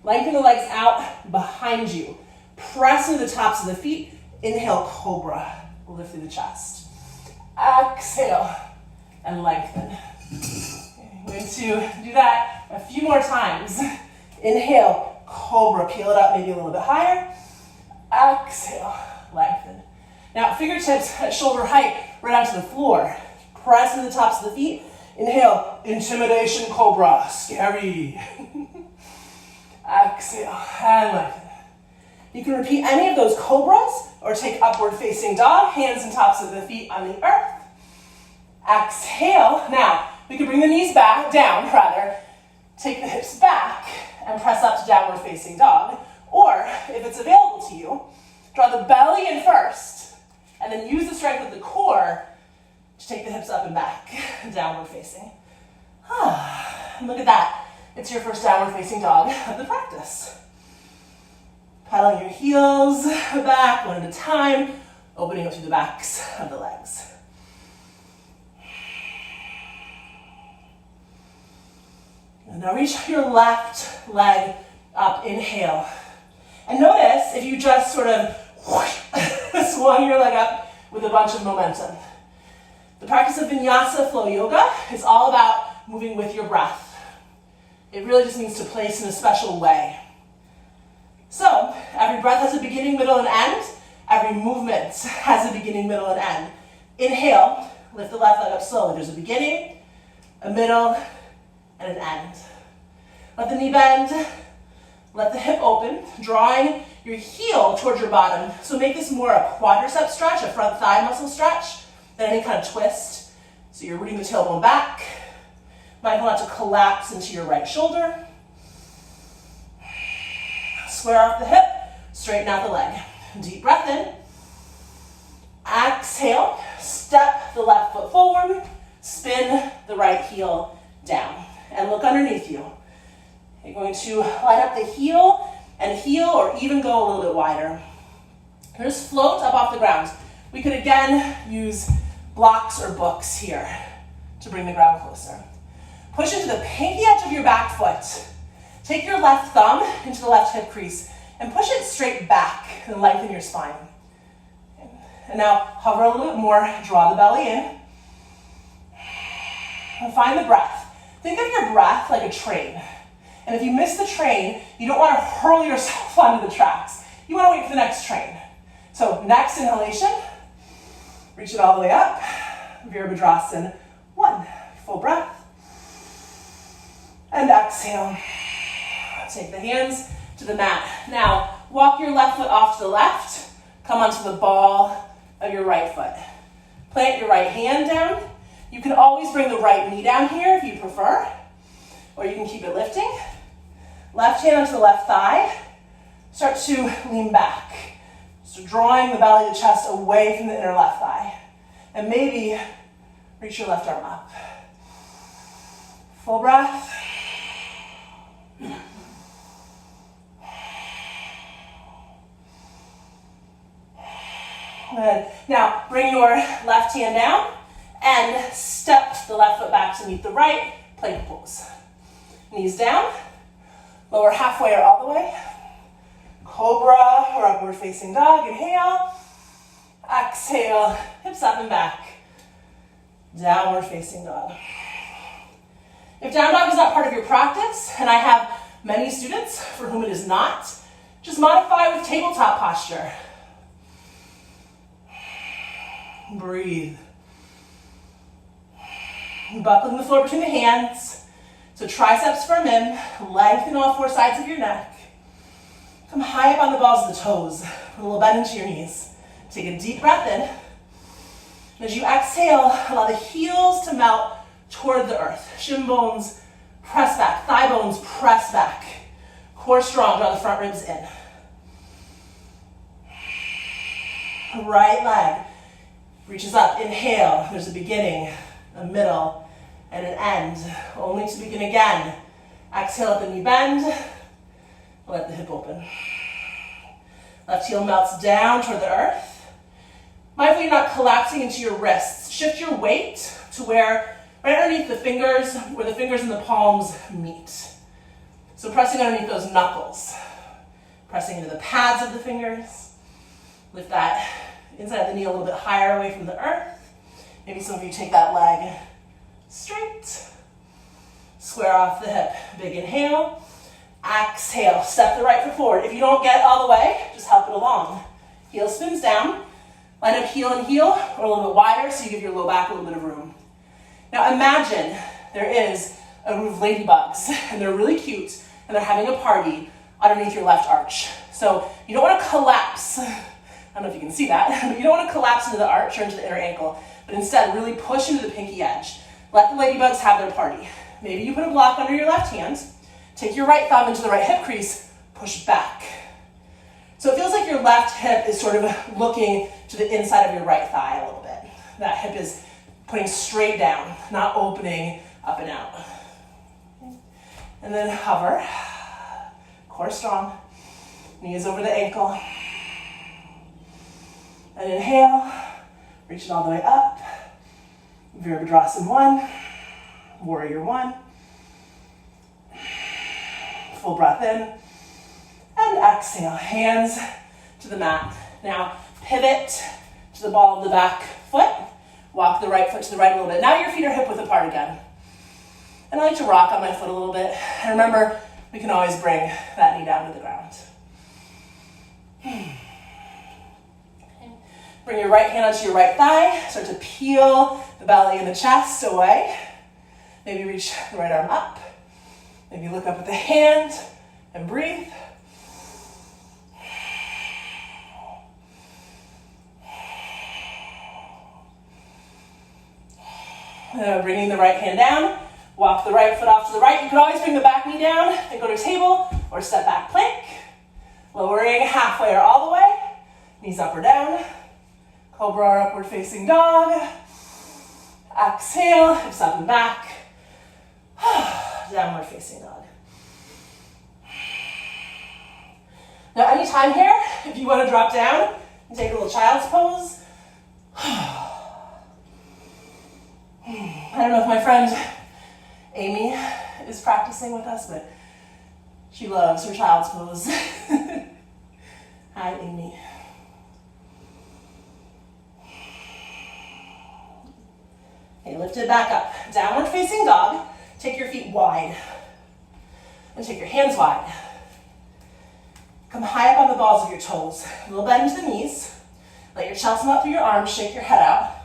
Lengthen the legs out behind you. Press into the tops of the feet. Inhale, cobra. Lift through the chest. Exhale, and lengthen. Okay, I'm going to do that a few more times. Inhale, cobra. Peel it up maybe a little bit higher. Exhale, lengthen. Now, fingertips at shoulder height, right onto the floor. Press into the tops of the feet. Inhale, intimidation cobra, scary. Exhale, and lengthen. You can repeat any of those cobras or take upward facing dog, hands and tops of the feet on the earth. Exhale. Now, we can bring the knees back, down rather. Take the hips back and press up to downward facing dog. Or, if it's available to you, draw the belly in first. And then use the strength of the core to take the hips up and back, downward facing. Look at that. It's your first downward facing dog of the practice. Pedaling your heels back one at a time, opening up through the backs of the legs. And now reach your left leg up, inhale. And notice if you just sort of swung your leg up with a bunch of momentum. The practice of Vinyasa flow yoga is all about moving with your breath. It really just means to place in a special way. So, every breath has a beginning, middle, and end. Every movement has a beginning, middle, and end. Inhale, lift the left leg up slowly. There's a beginning, a middle, and an end. Let the knee bend. Let the hip open, drawing your heel towards your bottom. So make this more a quadricep stretch, a front thigh muscle stretch, than any kind of twist. So you're rooting the tailbone back. Mindful not to collapse into your right shoulder. Square off the hip, straighten out the leg. Deep breath in. Exhale, step the left foot forward, spin the right heel down, and look underneath you. You're going to line up the heel and heel, or even go a little bit wider. Just float up off the ground. We could again use blocks or books here to bring the ground closer. Push into the pinky edge of your back foot. Take your left thumb into the left hip crease and push it straight back and lengthen your spine. And now hover a little bit more, draw the belly in. And find the breath. Think of your breath like a train. And if you miss the train, you don't want to hurl yourself onto the tracks. You want to wait for the next train. So next inhalation, reach it all the way up. Virabhadrasana 1. Full breath. And exhale. Take the hands to the mat. Now, walk your left foot off to the left, come onto the ball of your right foot. Plant your right hand down. You can always bring the right knee down here if you prefer, or you can keep it lifting. Left hand onto the left thigh. Start to lean back. So drawing the belly of the chest away from the inner left thigh. And maybe reach your left arm up. Full breath. Good. Now, bring your left hand down and step the left foot back to meet the right, plank pose. Knees down, lower halfway or all the way. Cobra or upward facing dog, inhale. Exhale, hips up and back. Downward facing dog. If down dog is not part of your practice, and I have many students for whom it is not, just modify with tabletop posture. Breathe. Buckling the floor between the hands. So triceps firm in, lengthen all four sides of your neck. Come high up on the balls of the toes. Put a little bend into your knees. Take a deep breath in. And as you exhale, allow the heels to melt toward the earth. Shin bones press back, thigh bones press back. Core strong, draw the front ribs in. Right leg reaches up, inhale. There's a beginning, a middle, and an end. Only to begin again. Exhale, let the knee bend. Let the hip open. Left heel melts down toward the earth. Mindful you're not collapsing into your wrists. Shift your weight to where, right underneath the fingers, where the fingers and the palms meet. So pressing underneath those knuckles. Pressing into the pads of the fingers. Lift that inside of the knee a little bit higher away from the earth. Maybe some of you take that leg straight. Square off the hip. Big inhale. Exhale. Step the right foot forward. If you don't get all the way, just help it along. Heel spins down. Line up heel and heel, or a little bit wider, so you give your low back a little bit of room. Now imagine there is a room of ladybugs, and they're really cute, and they're having a party underneath your left arch. So you don't want to collapse. I don't know if you can see that, but you don't want to collapse into the arch or into the inner ankle, but instead really push into the pinky edge. Let the ladybugs have their party. Maybe you put a block under your left hand, take your right thumb into the right hip crease, push back. So it feels like your left hip is sort of looking to the inside of your right thigh a little bit. That hip is putting straight down, not opening up and out. And then hover, core strong, knees over the ankle. And inhale, reach it all the way up. Virabhadrasana 1, warrior 1. Full breath in. And exhale, hands to the mat. Now pivot to the ball of the back foot. Walk the right foot to the right a little bit. Now your feet are hip width apart again. And I like to rock on my foot a little bit. And remember, we can always bring that knee down to the ground. Bring your right hand onto your right thigh. Start to peel the belly and the chest away. Maybe reach the right arm up. Maybe look up at the hand and breathe. Bringing the right hand down, walk the right foot off to the right. You can always bring the back knee down and go to table or step back plank. Lowering halfway or all the way. Knees up or down. Cobra or upward facing dog. Exhale, hips up and back. Downward facing dog. Now anytime here, if you want to drop down and take a little child's pose. I don't know if my friend Amy is practicing with us, but she loves her child's pose. Hi, Amy. Okay, lift it back up. Downward facing dog. Take your feet wide. And take your hands wide. Come high up on the balls of your toes. A little bend to the knees. Let your chest melt through your arms. Shake your head out.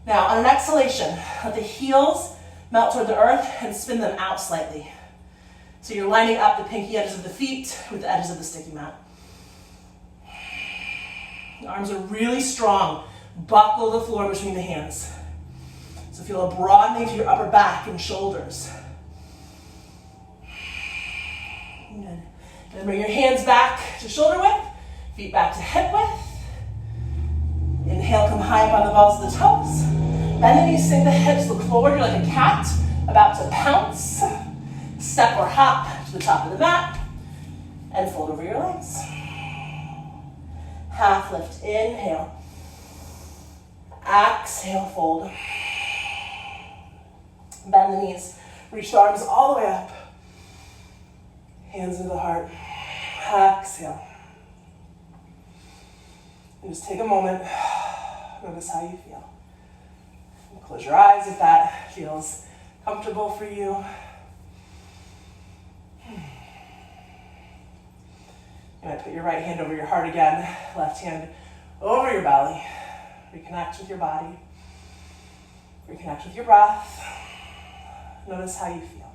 Now, on an exhalation, let the heels melt toward the earth and spin them out slightly. So you're lining up the pinky edges of the feet with the edges of the sticky mat. The arms are really strong. Buckle the floor between the hands. So feel a broadening to your upper back and shoulders. Good. And then bring your hands back to shoulder width, feet back to hip width. Inhale, come high up on the balls of the toes. Bend the knees, sink the hips, look forward. You're like a cat about to pounce. Step or hop to the top of the mat and fold over your legs. Half lift, inhale. Exhale, fold. Bend the knees, reach the arms all the way up. Hands into the heart. Exhale. And just take a moment. Notice how you feel. Close your eyes if that feels comfortable for you. You might put your right hand over your heart again, left hand over your belly. Reconnect with your body. Reconnect with your breath. Notice how you feel.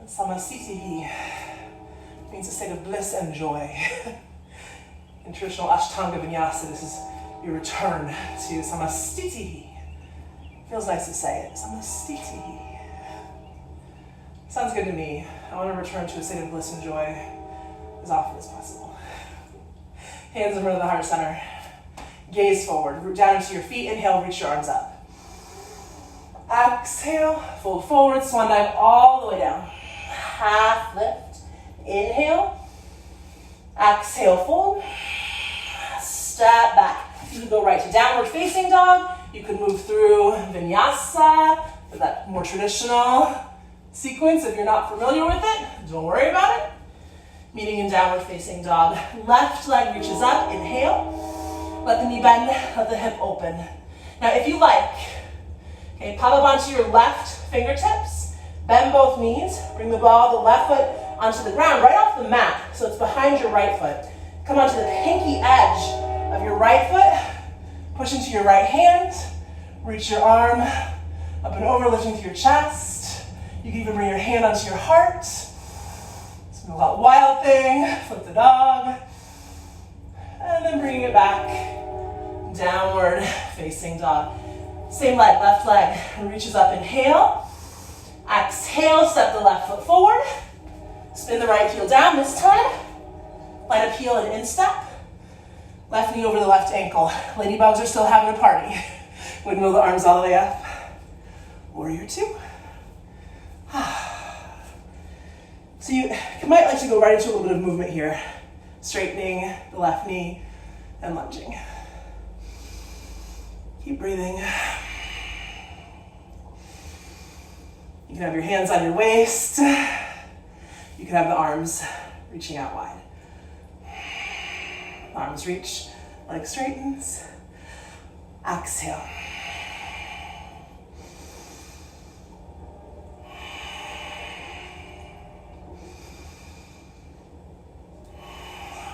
Samasthiti means a state of bliss and joy. In traditional Ashtanga Vinyasa, this is your return to Samasthiti. Feels nice to say it. Samasthiti. Sounds good to me. I want to return to a state of bliss and joy as often as possible. Hands in front of the heart center. Gaze forward. Root down into your feet. Inhale, reach your arms up. Exhale, fold forward, swan dive all the way down. Half lift. Inhale. Exhale, fold. Step back. You can go right to downward facing dog. You can move through Vinyasa for that more traditional sequence. If you're not familiar with it, don't worry about it. Meeting in downward facing dog. Left leg reaches up. Inhale. Let the knee bend. Let the hip open. Now, if you like, okay, pop up onto your left fingertips. Bend both knees. Bring the ball, the left foot onto the ground, right off the mat, so it's behind your right foot. Come onto the pinky edge of your right foot. Push into your right hand. Reach your arm up and over, lifting through your chest. You can even bring your hand onto your heart. It's a little wild thing. Flip the dog. And then bringing it back. Downward facing dog. Same leg, left leg reaches up. Inhale. Exhale, step the left foot forward. Spin the right heel down this time. Light up heel and instep. Left knee over the left ankle. Ladybugs are still having a party. Windmill the arms all the way up. Warrior two. So you might like to go right into a little bit of movement here. Straightening the left knee and lunging. Keep breathing. You can have your hands on your waist. You can have the arms reaching out wide. Arms reach, leg straightens. Exhale.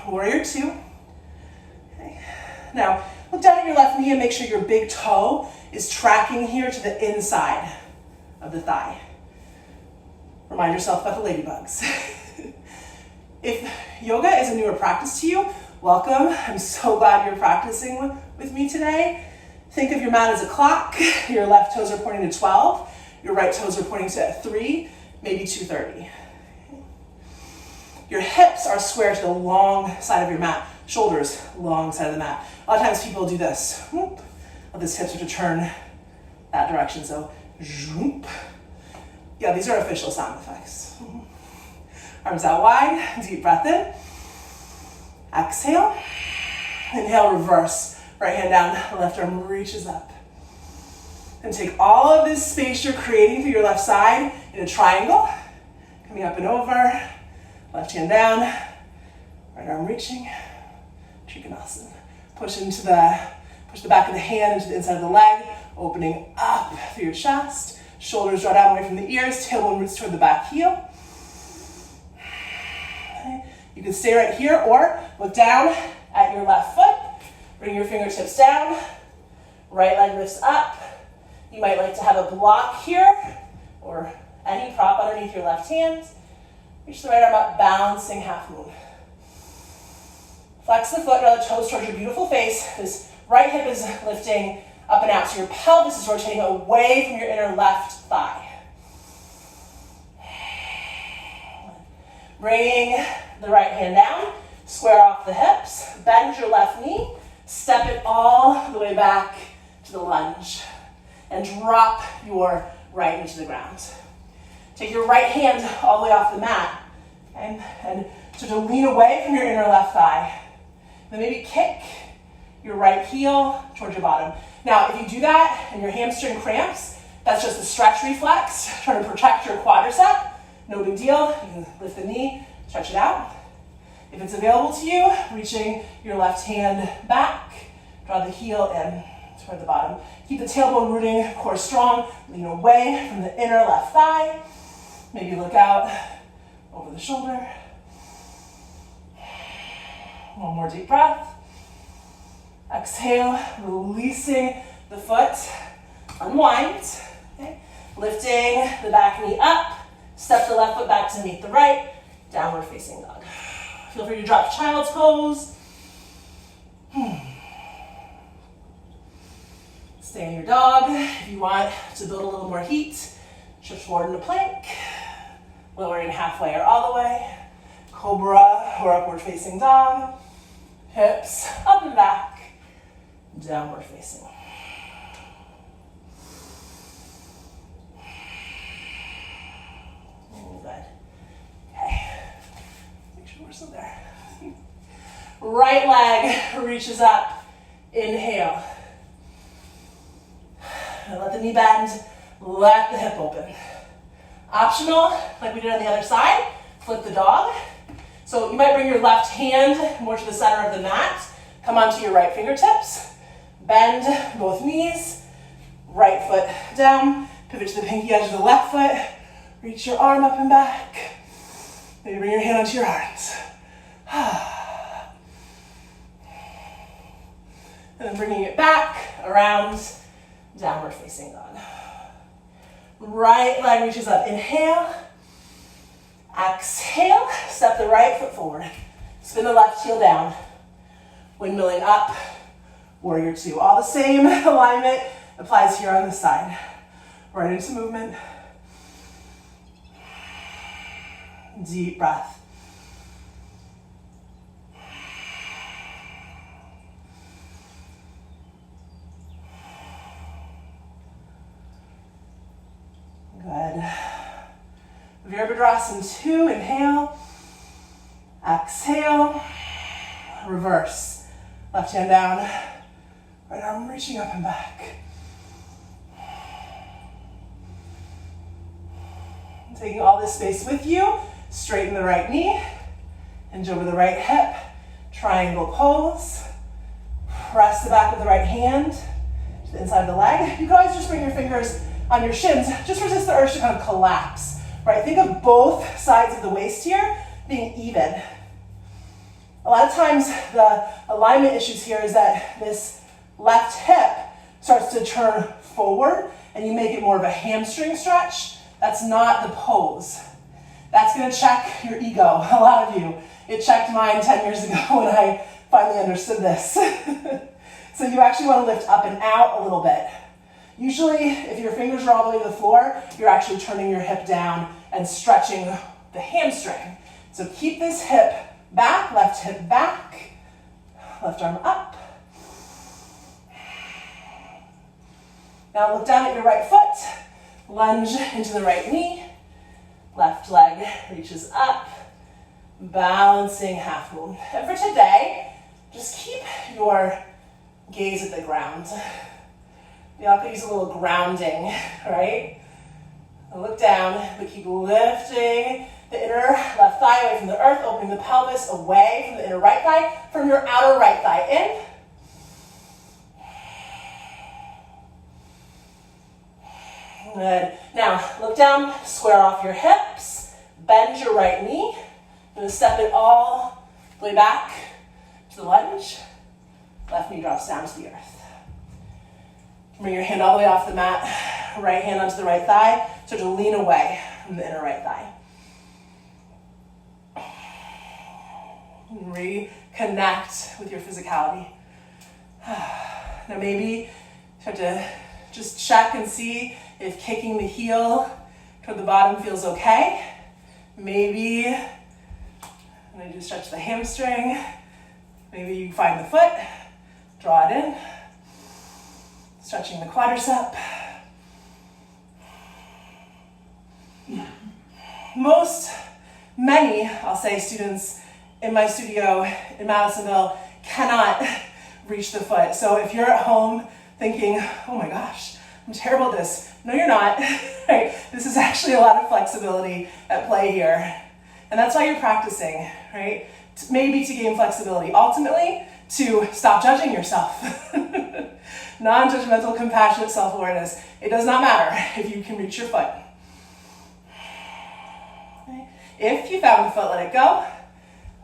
Warrior two. Okay. Now, look down at your left knee and make sure your big toe is tracking here to the inside of the thigh. Remind yourself about the ladybugs. If yoga is a newer practice to you, welcome. I'm so glad you're practicing with me today. Think of your mat as a clock. Your left toes are pointing to 12. Your right toes are pointing to 3, maybe 2:30. Your hips are square to the long side of your mat. Shoulders, long side of the mat. A lot of times people do this. Let this hip start to turn that direction. So, yeah, these are official sound effects. Arms out wide, deep breath in. Exhale. Inhale, reverse. Right hand down, left arm reaches up. And take all of this space you're creating for your left side in a triangle. Coming up and over. Left hand down. Right arm reaching. Trikonasana. Push the back of the hand into the inside of the leg. Opening up through your chest. Shoulders draw down away from the ears. Tailbone roots toward the back heel. Okay. You can stay right here or look down at your left foot. Bring your fingertips down. Right leg lifts up. You might like to have a block here or any prop underneath your left hand. Reach the right arm up, balancing half moon. Flex the foot, draw the toes towards your beautiful face. This right hip is lifting up and out, so your pelvis is rotating away from your inner left thigh. Bringing the right hand down, square off the hips, bend your left knee, step it all the way back to the lunge, and drop your right into the ground. Take your right hand all the way off the mat, and start to lean away from your inner left thigh. Then maybe kick your right heel towards your bottom. Now, if you do that and your hamstring cramps, that's just a stretch reflex, trying to protect your quadricep. No big deal. You can lift the knee, stretch it out. If it's available to you, reaching your left hand back, draw the heel in toward the bottom. Keep the tailbone rooting, core strong. Lean away from the inner left thigh. Maybe look out over the shoulder. One more deep breath. Exhale, releasing the foot. Unwind. Okay. Lifting the back knee up. Step the left foot back to meet the right. Downward facing dog. Feel free to drop child's pose. Stay in your dog. If you want to build a little more heat, shift forward into plank. Lowering halfway or all the way. Cobra or upward facing dog. Hips up and back. Downward facing. Good. Okay. Make sure we're still there. Right leg reaches up. Inhale. And let the knee bend. Let the hip open. Optional, like we did on the other side, flip the dog. So you might bring your left hand more to the center of the mat. Come onto your right fingertips. Bend both knees. Right foot down. Pivot to the pinky edge of the left foot. Reach your arm up and back. Maybe bring your hand onto your arms. And then bringing it back, around, downward facing dog. Right leg reaches up. Inhale. Exhale. Step the right foot forward. Spin the left heel down. Windmilling up. Warrior two. All the same alignment applies here on this side. Right into movement. Deep breath. Good. Virabhadrasana 2, inhale. Exhale. Reverse. Left hand down. Right arm reaching up and back. Taking all this space with you. Straighten the right knee. Hinge over the right hip. Triangle pose. Press the back of the right hand to the inside of the leg. You can always just bring your fingers on your shins. Just resist the urge to kind of collapse. Right? Think of both sides of the waist here being even. A lot of times the alignment issues here is that this left hip starts to turn forward and you make it more of a hamstring stretch. That's not the pose. That's going to check your ego, a lot of you. It checked mine 10 years ago when I finally understood this. So you actually want to lift up and out a little bit. Usually, if your fingers are all the way to the floor, you're actually turning your hip down and stretching the hamstring. So keep this hip back, left hip back, left arm up. Now look down at your right foot, lunge into the right knee, left leg reaches up, balancing half moon. And for today, just keep your gaze at the ground. You all could use a little grounding, right? And look down, but keep lifting the inner left thigh away from the earth, opening the pelvis away from the inner right thigh, from your outer right thigh in. Good. Now, look down, square off your hips, bend your right knee. You're going to step it all the way back to the lunge. Left knee drops down to the earth. Bring your hand all the way off the mat. Right hand onto the right thigh. Start to lean away from the inner right thigh. And reconnect with your physicality. Now maybe start to just check and see if kicking the heel toward the bottom feels okay. Maybe, and I just stretch the hamstring. Maybe you find the foot, draw it in. Stretching the quadricep. Many, I'll say, students in my studio in Madisonville cannot reach the foot. So if you're at home thinking, oh my gosh, I'm terrible at this. No, you're not. Right? This is actually a lot of flexibility at play here. And that's why you're practicing, right? Maybe to gain flexibility. Ultimately, to stop judging yourself. Non-judgmental, compassionate self-awareness. It does not matter if you can reach your foot. Okay. If you found the foot, let it go.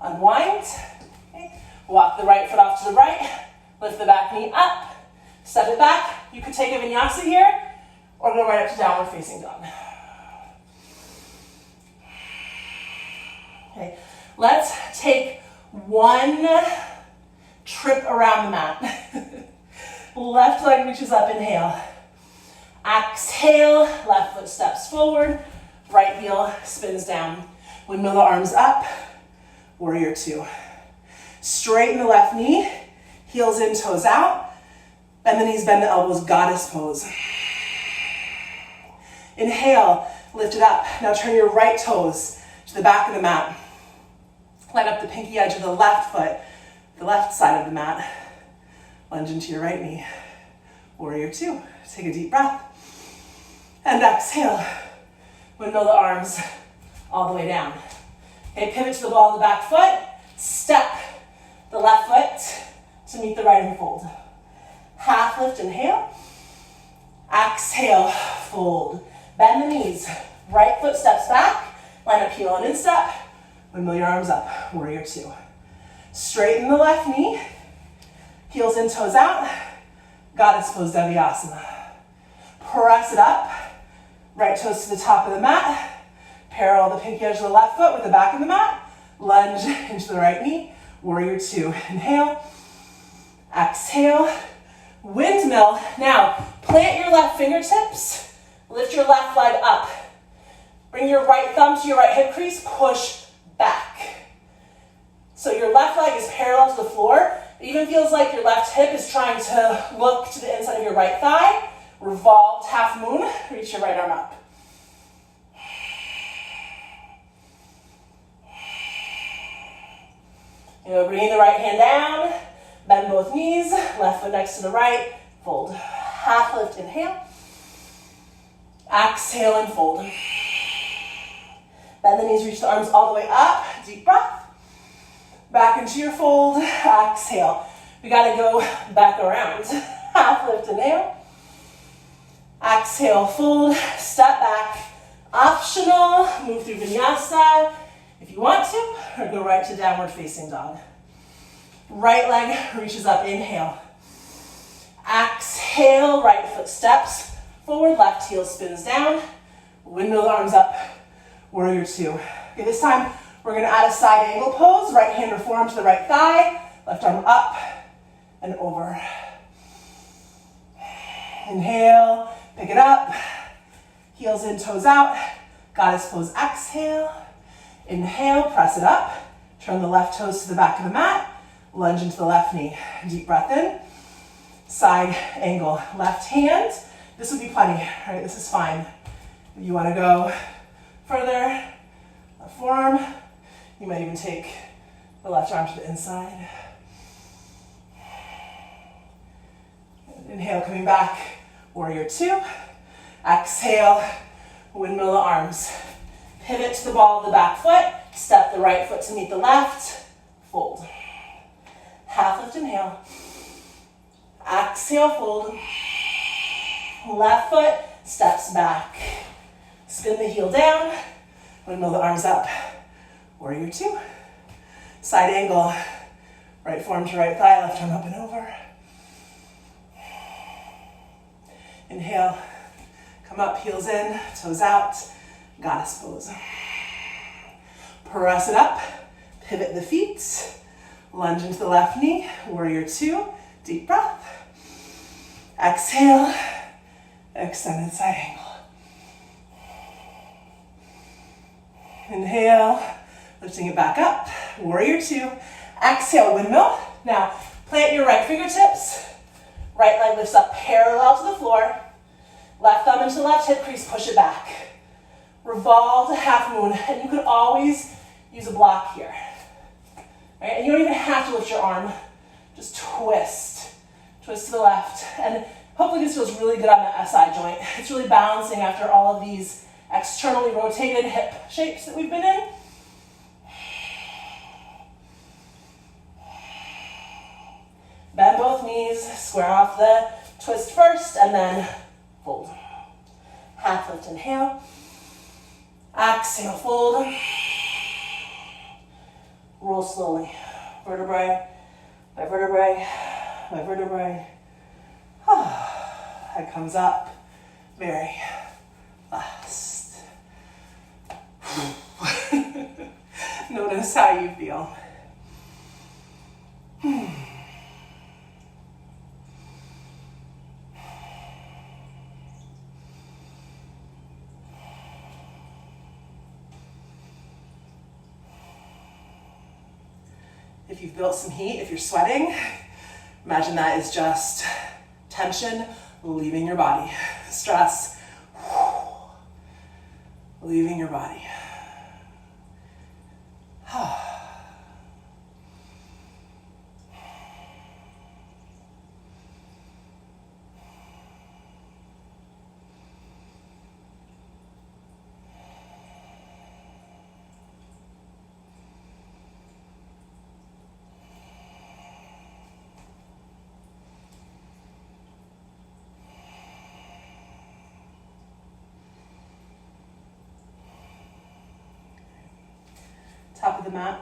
Unwind. Okay. Walk the right foot off to the right. Lift the back knee up. Step it back. You could take a vinyasa here or go right up to downward facing dog. Okay. Let's take one trip around the mat. Left leg reaches up, inhale. Exhale, left foot steps forward, right heel spins down. Windmill the arms up, warrior two. Straighten the left knee, heels in, toes out. Bend the knees, bend the elbows, goddess pose. Inhale, lift it up. Now turn your right toes to the back of the mat. Line up the pinky edge of the left foot, the left side of the mat. Lunge into your right knee. Warrior two. Take a deep breath. And exhale. Windmill the arms all the way down. Okay, pivot to the ball of the back foot. Step the left foot to meet the right and fold. Half lift, inhale. Exhale, fold. Bend the knees. Right foot steps back. Line up heel and instep. Windmill your arms up. Warrior two. Straighten the left knee. Heels in, toes out. Goddess pose, Vinyasa. Press it up. Right toes to the top of the mat. Parallel the pinky edge of the left foot with the back of the mat. Lunge into the right knee. Warrior two. Inhale. Exhale. Windmill. Now, plant your left fingertips. Lift your left leg up. Bring your right thumb to your right hip crease. Push back. So your left leg is parallel to the floor. It even feels like your left hip is trying to look to the inside of your right thigh. Revolved half moon. Reach your right arm up. Bringing the right hand down. Bend both knees. Left foot next to the right. Fold. Half lift, inhale. Exhale and fold. Bend the knees, reach the arms all the way up. Deep breath. Back into your fold. Exhale. We gotta go back around. Half lift, inhale. Exhale, fold. Step back. Optional. Move through vinyasa if you want to, or go right to downward facing dog. Right leg reaches up. Inhale. Exhale. Right foot steps forward. Left heel spins down. Windmill the arms up. Warrior two. Okay, this time we're going to add a side angle pose. Right hand or forearm to the right thigh. Left arm up and over. Inhale. Pick it up. Heels in, toes out. Goddess pose. Exhale. Inhale. Press it up. Turn the left toes to the back of the mat. Lunge into the left knee. Deep breath in. Side angle. Left hand. This would be plenty. All right, this is fine. If you want to go further, left forearm. You might even take the left arm to the inside. Inhale, coming back. Warrior two. Exhale. Windmill the arms. Pivot to the ball of the back foot. Step the right foot to meet the left. Fold. Half lift, inhale. Exhale, fold. Left foot steps back. Spin the heel down. Windmill the arms up. Warrior two. Side angle. Right forearm to right thigh, left arm up and over. Inhale, come up, heels in, toes out, goddess pose. Press it up, pivot the feet, lunge into the left knee, warrior two, deep breath. Exhale, extended side angle. Inhale, lifting it back up, warrior two. Exhale, windmill. Now, plant your right fingertips. Right leg lifts up parallel to the floor. Left thumb into left hip crease, push it back. Revolve to half moon, and you could always use a block here. Right? And you don't even have to lift your arm. Just twist. Twist to the left. And hopefully this feels really good on the SI joint. It's really balancing after all of these externally rotated hip shapes that we've been in. Bend both knees, square off the twist first, and then fold. Half lift, inhale. Exhale, fold. Roll slowly. Vertebrae by vertebrae by vertebrae. Head comes up very fast. Notice how you feel. If you've built some heat, if you're sweating, imagine that is just tension leaving your body. Stress leaving your body. Top of the mat.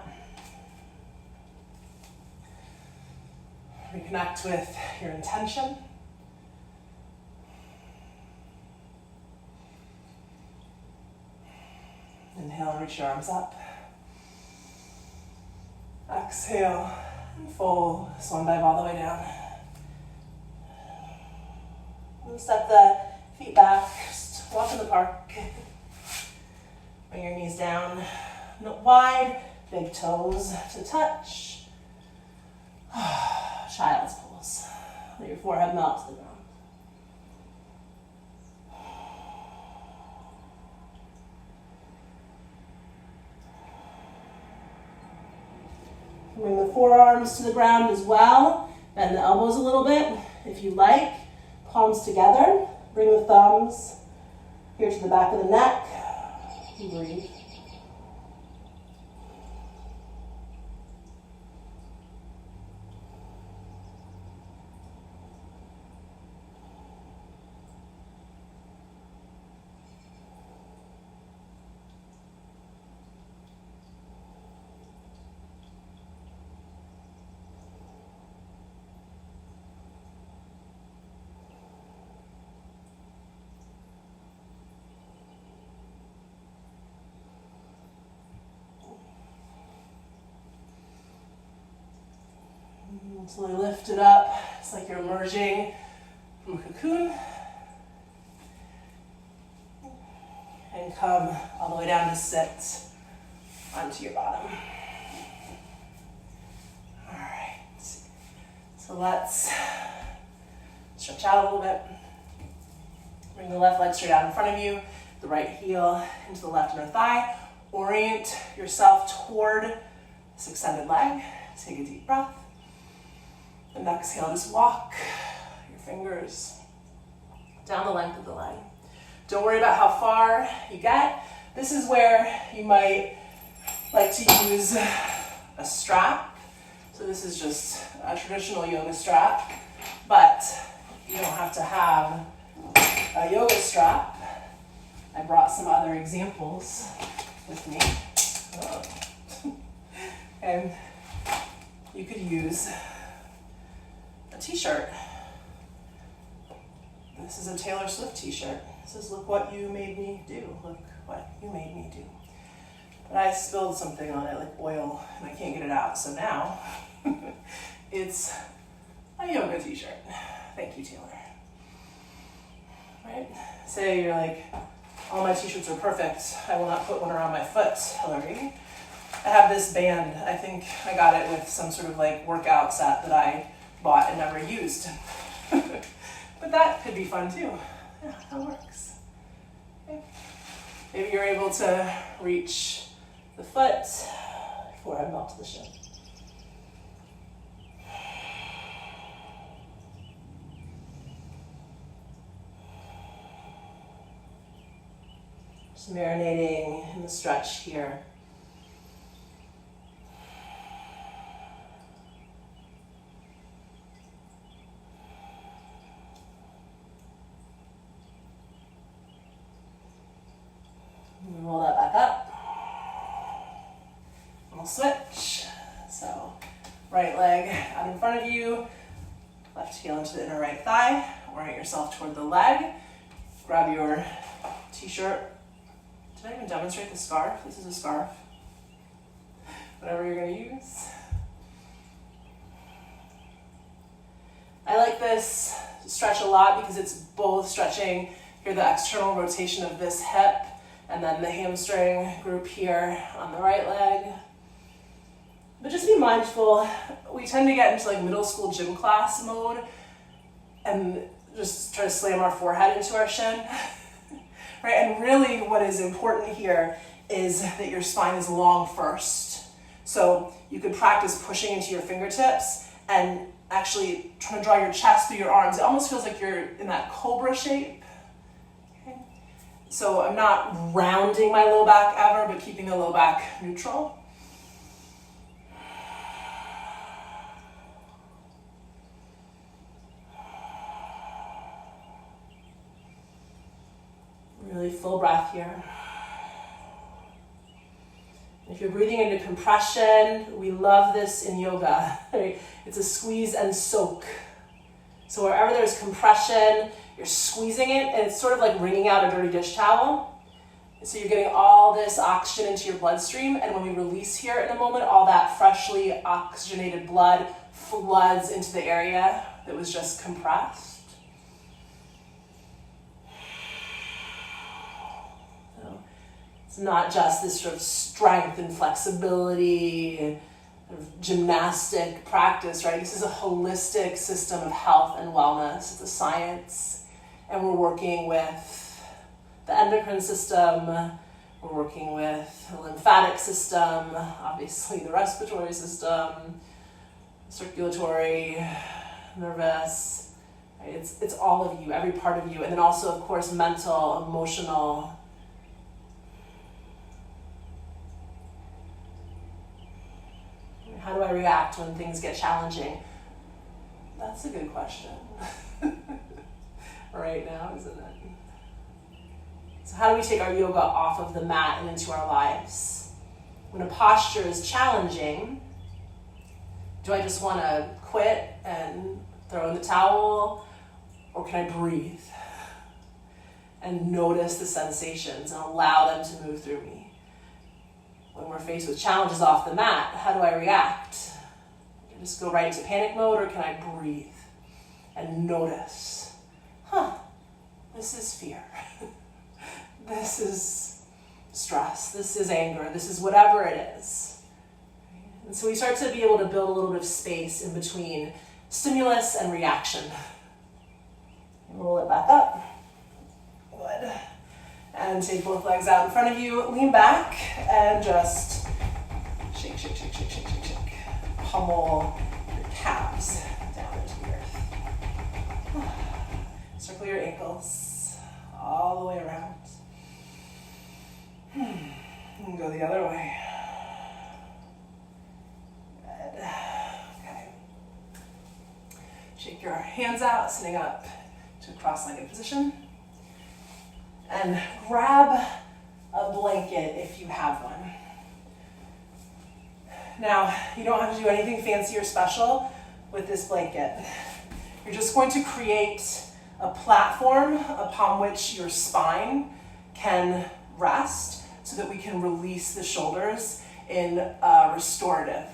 Reconnect with your intention. Inhale and reach your arms up. Exhale and fold. Swan dive all the way down. And step the feet back. Just walk in the park. Bring your knees down. Wide, big toes to touch. Child's pose. Let your forehead melt to the ground. Bring the forearms to the ground as well. Bend the elbows a little bit if you like. Palms together. Bring the thumbs here to the back of the neck. Breathe. Slowly lift it up. It's like you're emerging from a cocoon. And come all the way down to sit onto your bottom. All right. So let's stretch out a little bit. Bring the left leg straight out in front of you. The right heel into the left inner thigh. Orient yourself toward this extended leg. Take a deep breath. And exhale, just walk your fingers down the length of the leg. Don't worry about how far you get. This is where you might like to use a strap. So this is just a traditional yoga strap, but you don't have to have a yoga strap. I brought some other examples with me. And you could use a t-shirt. This is a Taylor Swift t-shirt. It says, "Look what you made me do. Look what you made me do." But I spilled something on it, like oil, and I can't get it out. So now it's a yoga t-shirt. Thank you, Taylor. Right? Say you're like, "All my t-shirts are perfect. I will not put one around my foot, Hilary." I have this band. I think I got it with some sort of like workout set that I bought and never used. But that could be fun too. Yeah, that works. Okay. Maybe you're able to reach the foot, forehead melt to the shin. Just marinating in the stretch here. Roll that back up. And we'll switch. So, right leg out in front of you, left heel into the inner right thigh, orient yourself toward the leg, grab your t-shirt. Did I even demonstrate the scarf? This is a scarf. Whatever you're going to use. I like this stretch a lot because it's both stretching here, the external rotation of this hip, and then the hamstring group here on the right leg. But just be mindful, we tend to get into like middle school gym class mode and just try to slam our forehead into our shin. Right? And really what is important here is that your spine is long first. So you could practice pushing into your fingertips and actually trying to draw your chest through your arms. It almost feels like you're in that cobra shape. So I'm not rounding my low back ever, but keeping the low back neutral. Really full breath here. If you're breathing into compression, we love this in yoga. Right? It's a squeeze and soak. So wherever there's compression, you're squeezing it, and it's sort of like wringing out a dirty dish towel. And so you're getting all this oxygen into your bloodstream, and when we release here in a moment, all that freshly oxygenated blood floods into the area that was just compressed. So it's not just this sort of strength and flexibility and gymnastic practice, right? This is a holistic system of health and wellness. It's a science. And we're working with the endocrine system, we're working with the lymphatic system, obviously the respiratory system, circulatory, nervous. Right? It's all of you, every part of you. And then also, of course, mental, emotional. How do I react when things get challenging? That's a good question. Right now, isn't it? So how do we take our yoga off of the mat and into our lives? When a posture is challenging, do I just want to quit and throw in the towel? Or can I breathe and notice the sensations and allow them to move through me? When we're faced with challenges off the mat, how do I react? Do I just go right into panic mode, or can I breathe and notice? This is fear. This is stress. This is anger. This is whatever it is. And so we start to be able to build a little bit of space in between stimulus and reaction. Roll it back up. Good. And take both legs out in front of you. Lean back and just shake, shake, shake, shake, shake, shake, shake. Pummel your calves down into the earth. Circle your ankles all the way around. And go the other way. Good. Okay. Shake your hands out, sitting up to a cross-legged position. And grab a blanket if you have one. Now, you don't have to do anything fancy or special with this blanket. You're just going to create a platform upon which your spine can rest so that we can release the shoulders in a restorative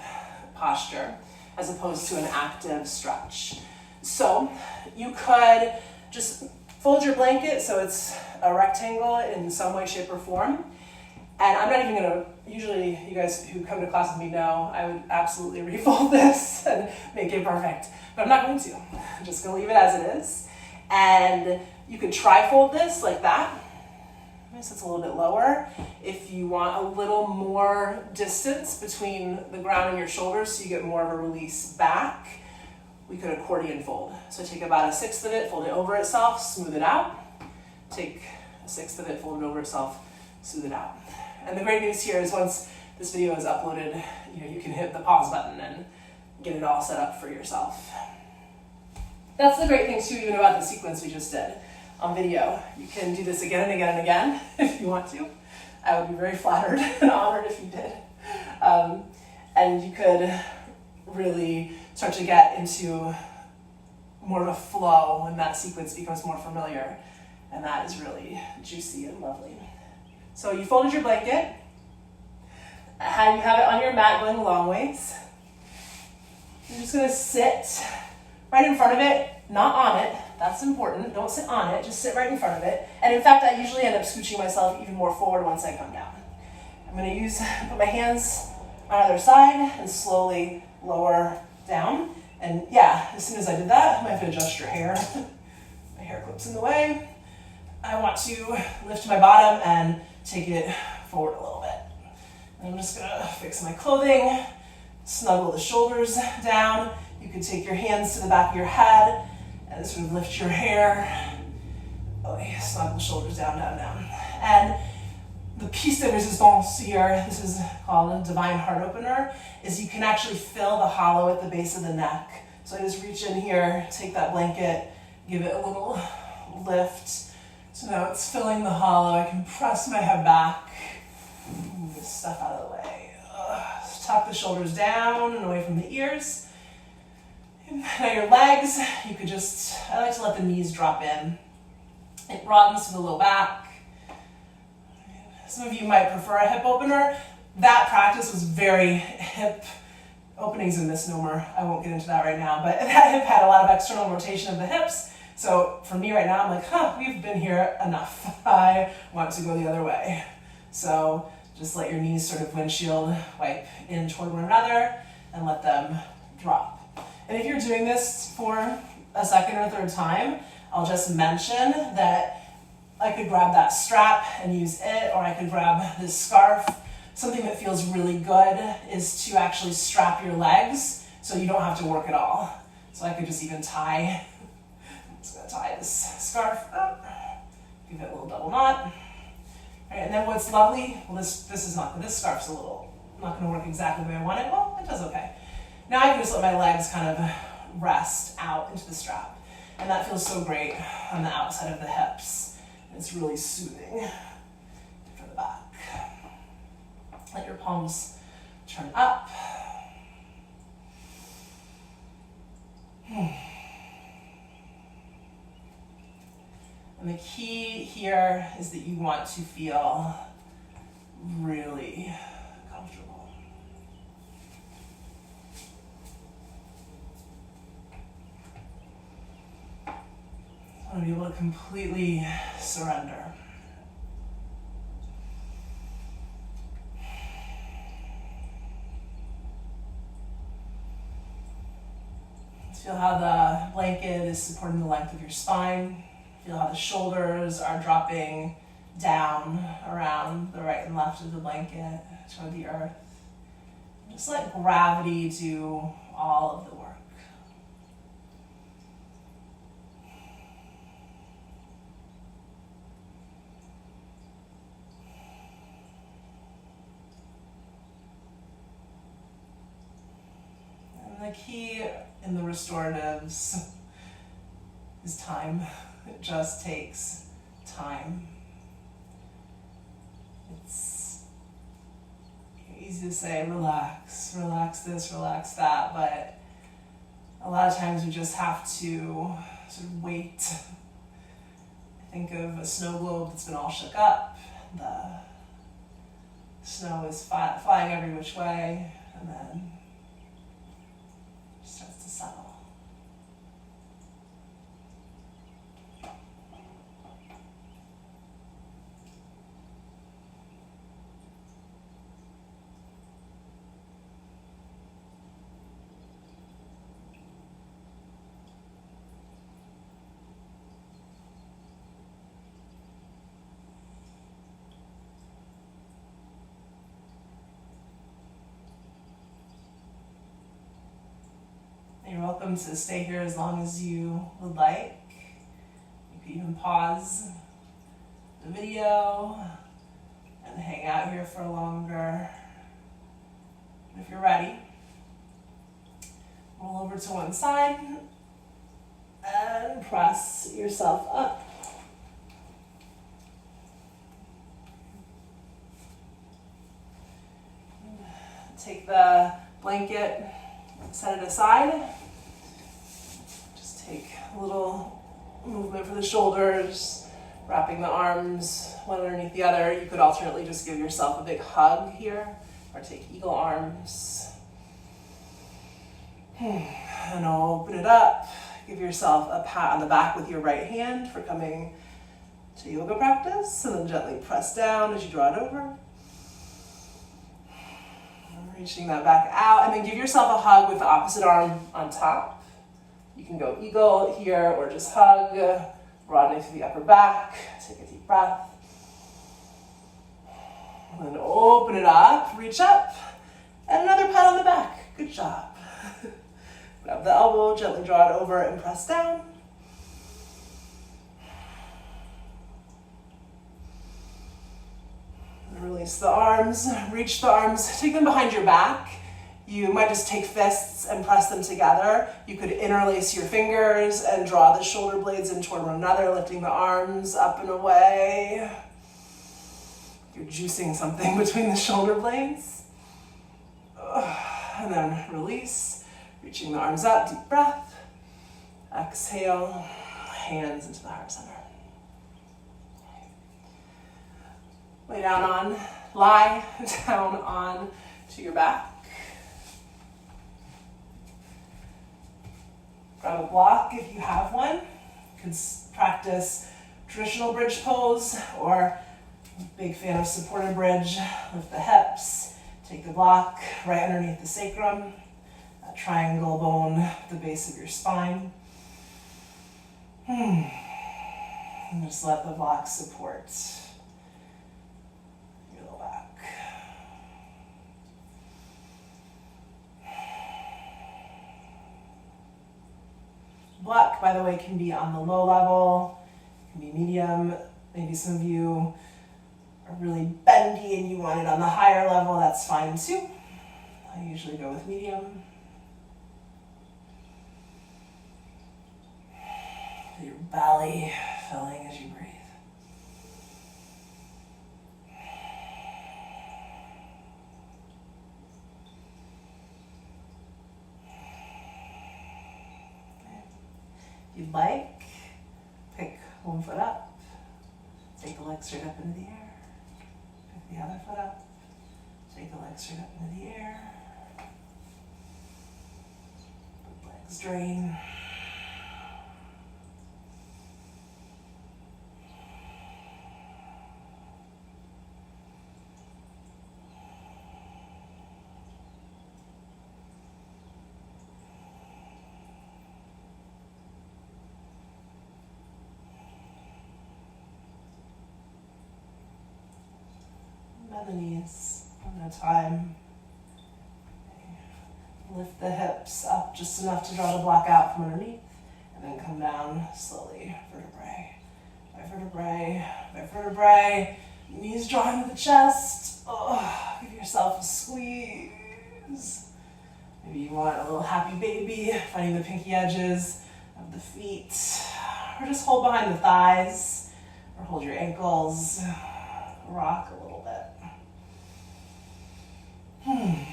posture as opposed to an active stretch. So you could just fold your blanket so it's a rectangle in some way, shape, or form. And I'm not even gonna, usually you guys who come to class with me know I would absolutely refold this and make it perfect, but I'm not going to. I'm just gonna leave it as it is. And you could tri-fold this like that. So it's a little bit lower. If you want a little more distance between the ground and your shoulders so you get more of a release back, we could accordion fold. So take about 1/6 of it, fold it over itself, smooth it out. Take 1/6 of it, fold it over itself, smooth it out. And the great news here is once this video is uploaded, you can hit the pause button and get it all set up for yourself. That's the great thing too, even about the sequence we just did on video. You can do this again and again and again if you want to. I would be very flattered and honored if you did. And you could really start to get into more of a flow when that sequence becomes more familiar. And that is really juicy and lovely. So you folded your blanket. You have it on your mat going long ways. You're just gonna sit right in front of it, not on it. That's important. Don't sit on it, just sit right in front of it. And in fact, I usually end up scooching myself even more forward once I come down. I'm gonna put my hands on either side and slowly lower down. And yeah, as soon as I did that, I might have to adjust your hair. My hair clips in the way. I want to lift my bottom and take it forward a little bit. And I'm just gonna fix my clothing, snuggle the shoulders down. You can take your hands to the back of your head and sort of lift your hair. Snuggle the shoulders down, down, down. And the piece de resistance here, this is called a divine heart opener, is you can actually fill the hollow at the base of the neck. So I just reach in here, take that blanket, give it a little lift. So now it's filling the hollow. I can press my head back, move this stuff out of the way. Tuck the shoulders down and away from the ears. And now your legs, you could I like to let the knees drop in. It broadens to the low back. Some of you might prefer a hip opener. That practice was very hip. Opening's a misnomer. I won't get into that right now, but that hip had a lot of external rotation of the hips. So for me right now, I'm like, we've been here enough. I want to go the other way. So just let your knees sort of windshield wipe in toward one another and let them drop. And if you're doing this for a second or third time, I'll just mention that I could grab that strap and use it, or I could grab this scarf. Something that feels really good is to actually strap your legs so you don't have to work at all. So I could just even tie. I'm just gonna tie this scarf up, give it a little double knot. All right, and then what's lovely, well this scarf's a little, not gonna work exactly the way I want it. Well, it does okay. Now I can just let my legs kind of rest out into the strap. And that feels so great on the outside of the hips. It's really soothing for the back. Let your palms turn up. And the key here is that you want to feel really comfortable. I want to be able to completely surrender. Feel how the blanket is supporting the length of your spine. Feel how the shoulders are dropping down around the right and left of the blanket toward the earth. Just let gravity do all of the work. And the key in the restoratives is time. It just takes time. It's easy easy to say, relax, relax this, relax that, but a lot of times we just have to sort of wait. Think of a snow globe that's been all shook up. The snow is flying every which way, and then it starts to settle. You're welcome to stay here as long as you would like. You can even pause the video and hang out here for longer. And if you're ready, roll over to one side and press yourself up. Take the blanket, set it aside. Just take a little movement for the shoulders, wrapping the arms one underneath the other. You could alternately just give yourself a big hug here, or take eagle arms. And open it up. Give yourself a pat on the back with your right hand for coming to yoga practice, and then gently press down as you draw it over. Reaching that back out, and then give yourself a hug with the opposite arm on top. You can go eagle here or just hug, broadening through the upper back. Take a deep breath. And then open it up, reach up, and another pat on the back. Good job. Grab the elbow, gently draw it over and press down. Release the arms, reach the arms, take them behind your back. You might just take fists and press them together. You could interlace your fingers and draw the shoulder blades in toward one another, lifting the arms up and away. You're juicing something between the shoulder blades. And then release, reaching the arms up, deep breath. Exhale, hands into the heart center. Lie down on to your back. Grab a block if you have one. You can practice traditional bridge pose, or big fan of supported bridge. Lift the hips, take the block right underneath the sacrum, that triangle bone at the base of your spine. And just let the block support your low back. Block, by the way, can be on the low level, can be medium. Maybe some of you are really bendy and you want it on the higher level, that's fine too. I usually go with medium. Feel your belly filling as you breathe. If you'd like, pick one foot up, take the leg straight up into the air, pick the other foot up, take the leg straight up into the air, legs drain. Bend the knees one at a time. Lift the hips up just enough to draw the block out from underneath, and then come down slowly, vertebrae by vertebrae by vertebrae. Knees draw into the chest. Oh, give yourself a squeeze. Maybe you want a little happy baby, finding the pinky edges of the feet, or just hold behind the thighs, or hold your ankles, rock a little bit. And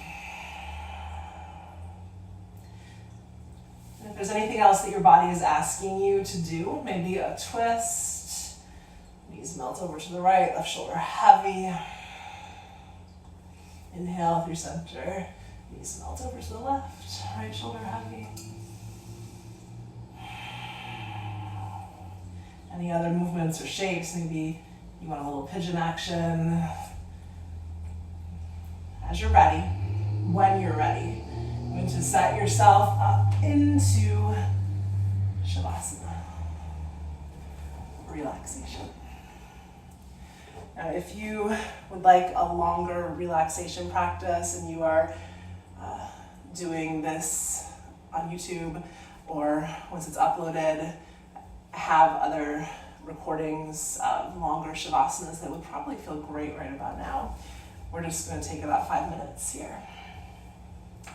if there's anything else that your body is asking you to do, maybe a twist, knees melt over to the right, left shoulder heavy. Inhale through center, knees melt over to the left, right shoulder heavy. Any other movements or shapes, maybe you want a little pigeon action. As you're ready, when you're ready, you're going to set yourself up into Shavasana, relaxation. Now, if you would like a longer relaxation practice and you are doing this on YouTube, or once it's uploaded, have other recordings of longer Shavasanas that would probably feel great right about now. We're just going to take about 5 minutes here.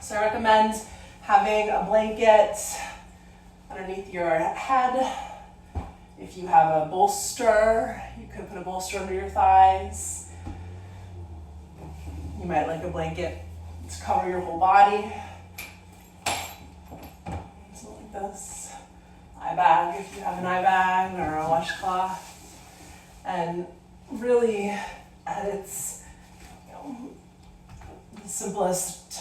So I recommend having a blanket underneath your head. If you have a bolster, you could put a bolster under your thighs. You might like a blanket to cover your whole body. Something like this. Eye bag, if you have an eye bag, or a washcloth. And really, at its the simplest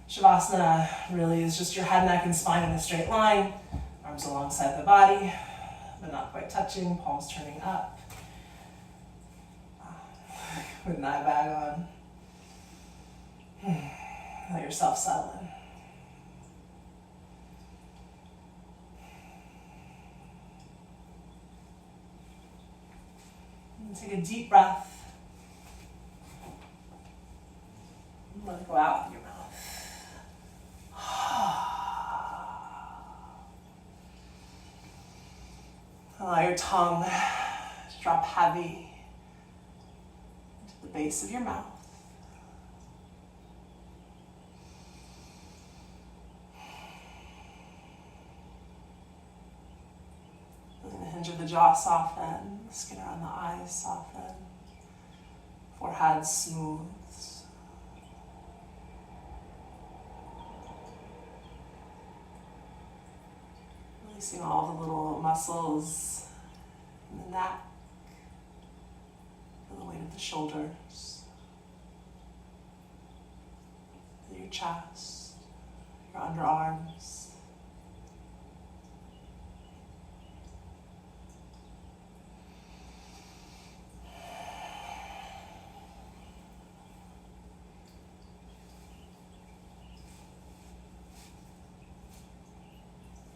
Shavasana really is just your head, neck, and spine in a straight line. Arms alongside the body, but not quite touching, palms turning up. With an eye bag on. Let yourself settle in. And take a deep breath. Let it go out with your mouth. Allow your tongue to drop heavy into the base of your mouth. Letting the hinge of the jaw soften, the skin around the eyes soften, forehead smooths. Releasing all the little muscles in the neck, feel the weight of the shoulders, feel your chest, your underarms.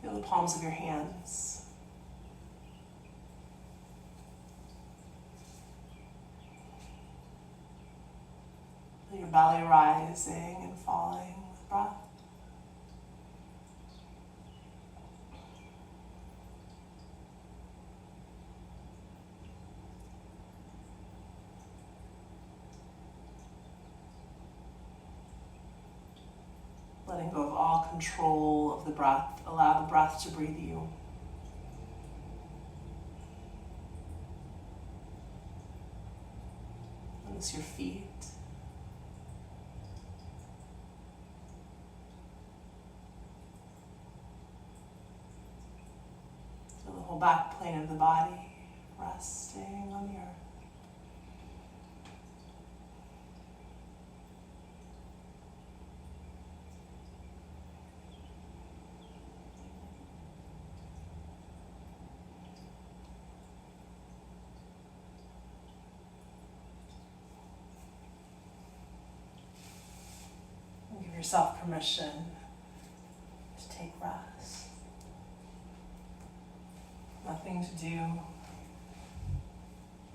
Feel the palms of your hands. Feel your belly rising and falling with breath. Letting go of all control of the breath. Allow the breath to breathe you. Notice your feet. Feel the whole back plane of the body resting on the earth. Give yourself permission to take rest. Nothing to do,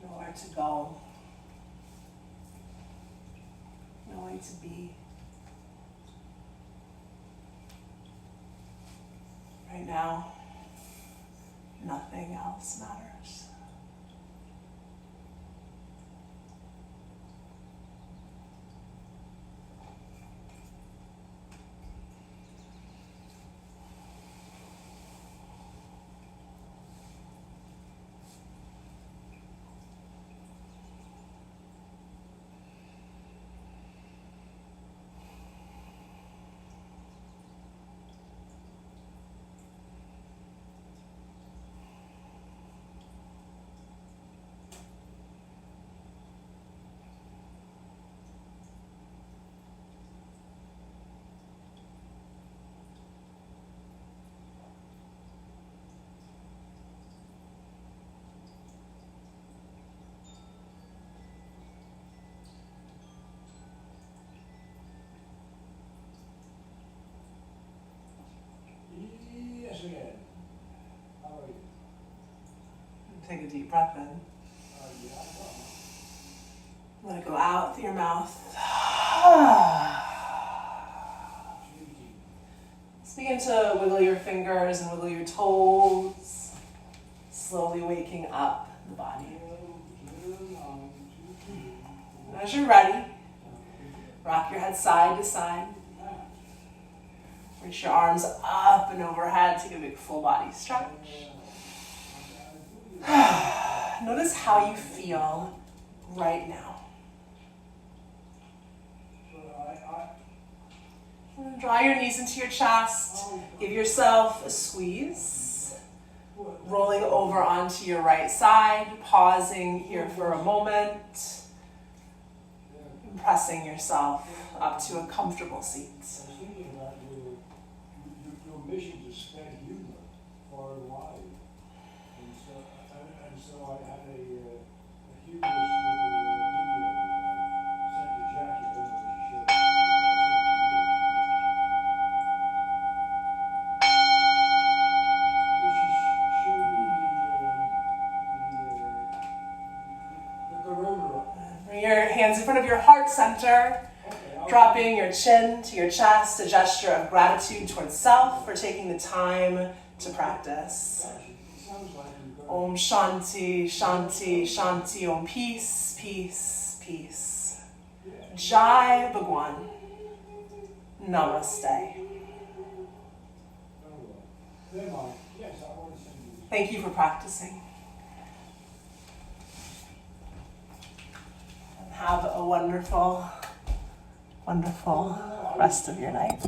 nowhere to go, no way to be. Right now, nothing else matters. Take a deep breath in. Let it go out through your mouth. Just begin to wiggle your fingers and wiggle your toes, slowly waking up the body. And as you're ready, rock your head side to side. Reach your arms up and overhead. Take a big full body stretch. Notice how you feel right now. Draw your knees into your chest. Give yourself a squeeze. Rolling over onto your right side. Pausing here for a moment. And pressing yourself up to a comfortable seat. Mission to spread humor far and wide, and so I had a humorous little video I sent to Jackie. I don't know if she shared it. The corona. Bring your hands in front of your heart center. Dropping your chin to your chest, a gesture of gratitude towards self for taking the time to practice. Om Shanti, Shanti, Shanti, Om peace, peace, peace. Jai Bhagwan. Namaste. Thank you for practicing. And have a wonderful rest of your night.